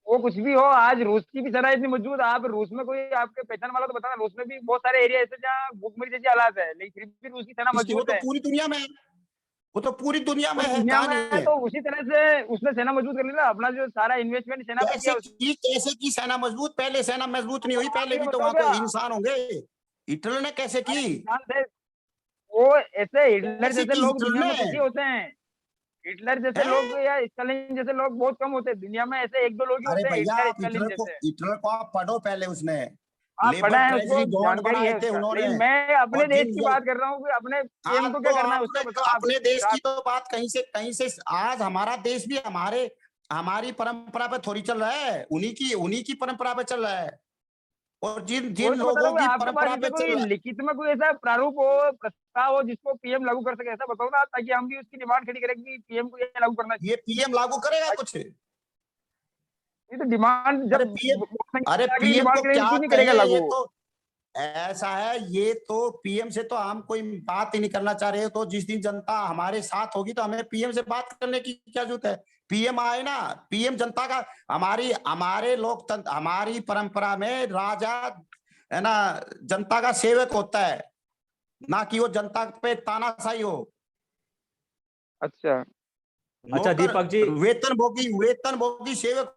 Speaker 3: वो कुछ भी हो, आज रूस की भी सेना इतनी मजबूत है। आप रूस में कोई आपके पहचान वाला तो बताना। रूस में भी बहुत सारे एरिया ऐसे जहाँ भूखमरी जैसी हालात है, लेकिन फिर भी रूस की सेना
Speaker 2: इसकी वो
Speaker 3: मजबूत
Speaker 2: तो
Speaker 3: है।
Speaker 2: पूरी दुनिया में है। वो तो पूरी दुनिया में
Speaker 3: पूरी
Speaker 2: है,
Speaker 3: दुनिया
Speaker 2: कहाँ
Speaker 3: में
Speaker 2: नहीं
Speaker 3: है,
Speaker 2: है?
Speaker 3: तो उसी तरह से उसने सेना मजबूत कर लिया। अपना जो सारा इन्वेस्टमेंट सेना पे किया उसने।
Speaker 2: कैसे की सेना मजबूत? पहले सेना मजबूत नहीं हुई,
Speaker 3: आप
Speaker 2: पहले
Speaker 3: ये
Speaker 2: भी तो
Speaker 3: बताओ
Speaker 2: वहां
Speaker 3: क्या,
Speaker 2: कोई इंसान होंगे। हिटलर ने कैसे की?
Speaker 3: अरे इंसान थे वो? ऐसे हिटलर
Speaker 2: कैसे
Speaker 3: जैसे
Speaker 2: की
Speaker 3: लोग
Speaker 2: हिटलर
Speaker 3: दुनिया
Speaker 2: ने?
Speaker 3: में कुछ ही होते हैं। हिटलर जैसे
Speaker 2: हैं?
Speaker 3: लोग या स्टालिन जैसे लोग बहुत कम होते हैं दुनिया में। ऐसे एक दो लोग ही
Speaker 2: अरे
Speaker 3: होते हैं
Speaker 2: भैया,
Speaker 3: हिटलर
Speaker 2: आप
Speaker 3: स्टालिन जैसे।
Speaker 2: हिटलर को आप पढ़ो पहले। उसने
Speaker 3: आप पढ़ा
Speaker 2: लेबर
Speaker 3: है, उसको
Speaker 2: ट्रेजरी बॉन्ड
Speaker 3: जानकारी
Speaker 2: बनाए
Speaker 3: है
Speaker 2: थे
Speaker 3: उसका,
Speaker 2: उन्होंने।
Speaker 3: लेकिन मैं अपने
Speaker 2: और
Speaker 3: देश की बात कर रहा हूँ कि अपने
Speaker 2: हाँ,
Speaker 3: पीएम को
Speaker 2: तो
Speaker 3: क्या करना है
Speaker 2: आपने
Speaker 3: उसका बताओ आप।
Speaker 2: अपने देश की
Speaker 3: आप
Speaker 2: तो बात कहीं से आज हमारा देश भी हमारी परंपरा पे थोड़ी चल रहा है, उन्हीं की परंपरा पे चल रहा है। और जिन जिन
Speaker 3: वही तो बता रहा
Speaker 2: लोगों
Speaker 3: हूँ,
Speaker 2: की
Speaker 3: आपके पास
Speaker 2: परंपरा
Speaker 3: ऐसा
Speaker 2: पे चल
Speaker 3: कोई
Speaker 2: रहा है।
Speaker 3: लिखित में कोई ऐसा प्रारूप हो, प्रस्ताव हो जिसको पीएम लागू कर सके, ऐसा बताओ ना, ताकि हम भी उसकी डिमांड खड़ी करें कि पीएम को ये लागू करना
Speaker 2: ये पीएम लागू करेगा
Speaker 3: चाहिए।
Speaker 2: कुछ?
Speaker 3: ये तो डिमांड
Speaker 2: अरे
Speaker 3: जब
Speaker 2: पीएम अरे
Speaker 3: आखिरी
Speaker 2: पीएम
Speaker 3: डिमांड
Speaker 2: को
Speaker 3: करेंगे तो
Speaker 2: क्या
Speaker 3: क्यों नहीं करेगा
Speaker 2: कहें? ये
Speaker 3: लागू?
Speaker 2: तो ऐसा है, ये तो पीएम से तो हम कोई बात ही नहीं करना चाह रहे। तो जिस दिन जनता हमारे साथ होगी तो हमें पीएम से बात करने की क्या जरूरत है? पीएम आए ना। पीएम जनता का, हमारे लोकतंत्र, हमारी परंपरा में राजा है ना, जनता का सेवक होता है, ना कि वो जनता पे तानाशाही हो।
Speaker 3: अच्छा।
Speaker 1: अच्छा
Speaker 2: नौकर,
Speaker 1: दीपक जी,
Speaker 2: वेतन भोगी सेवक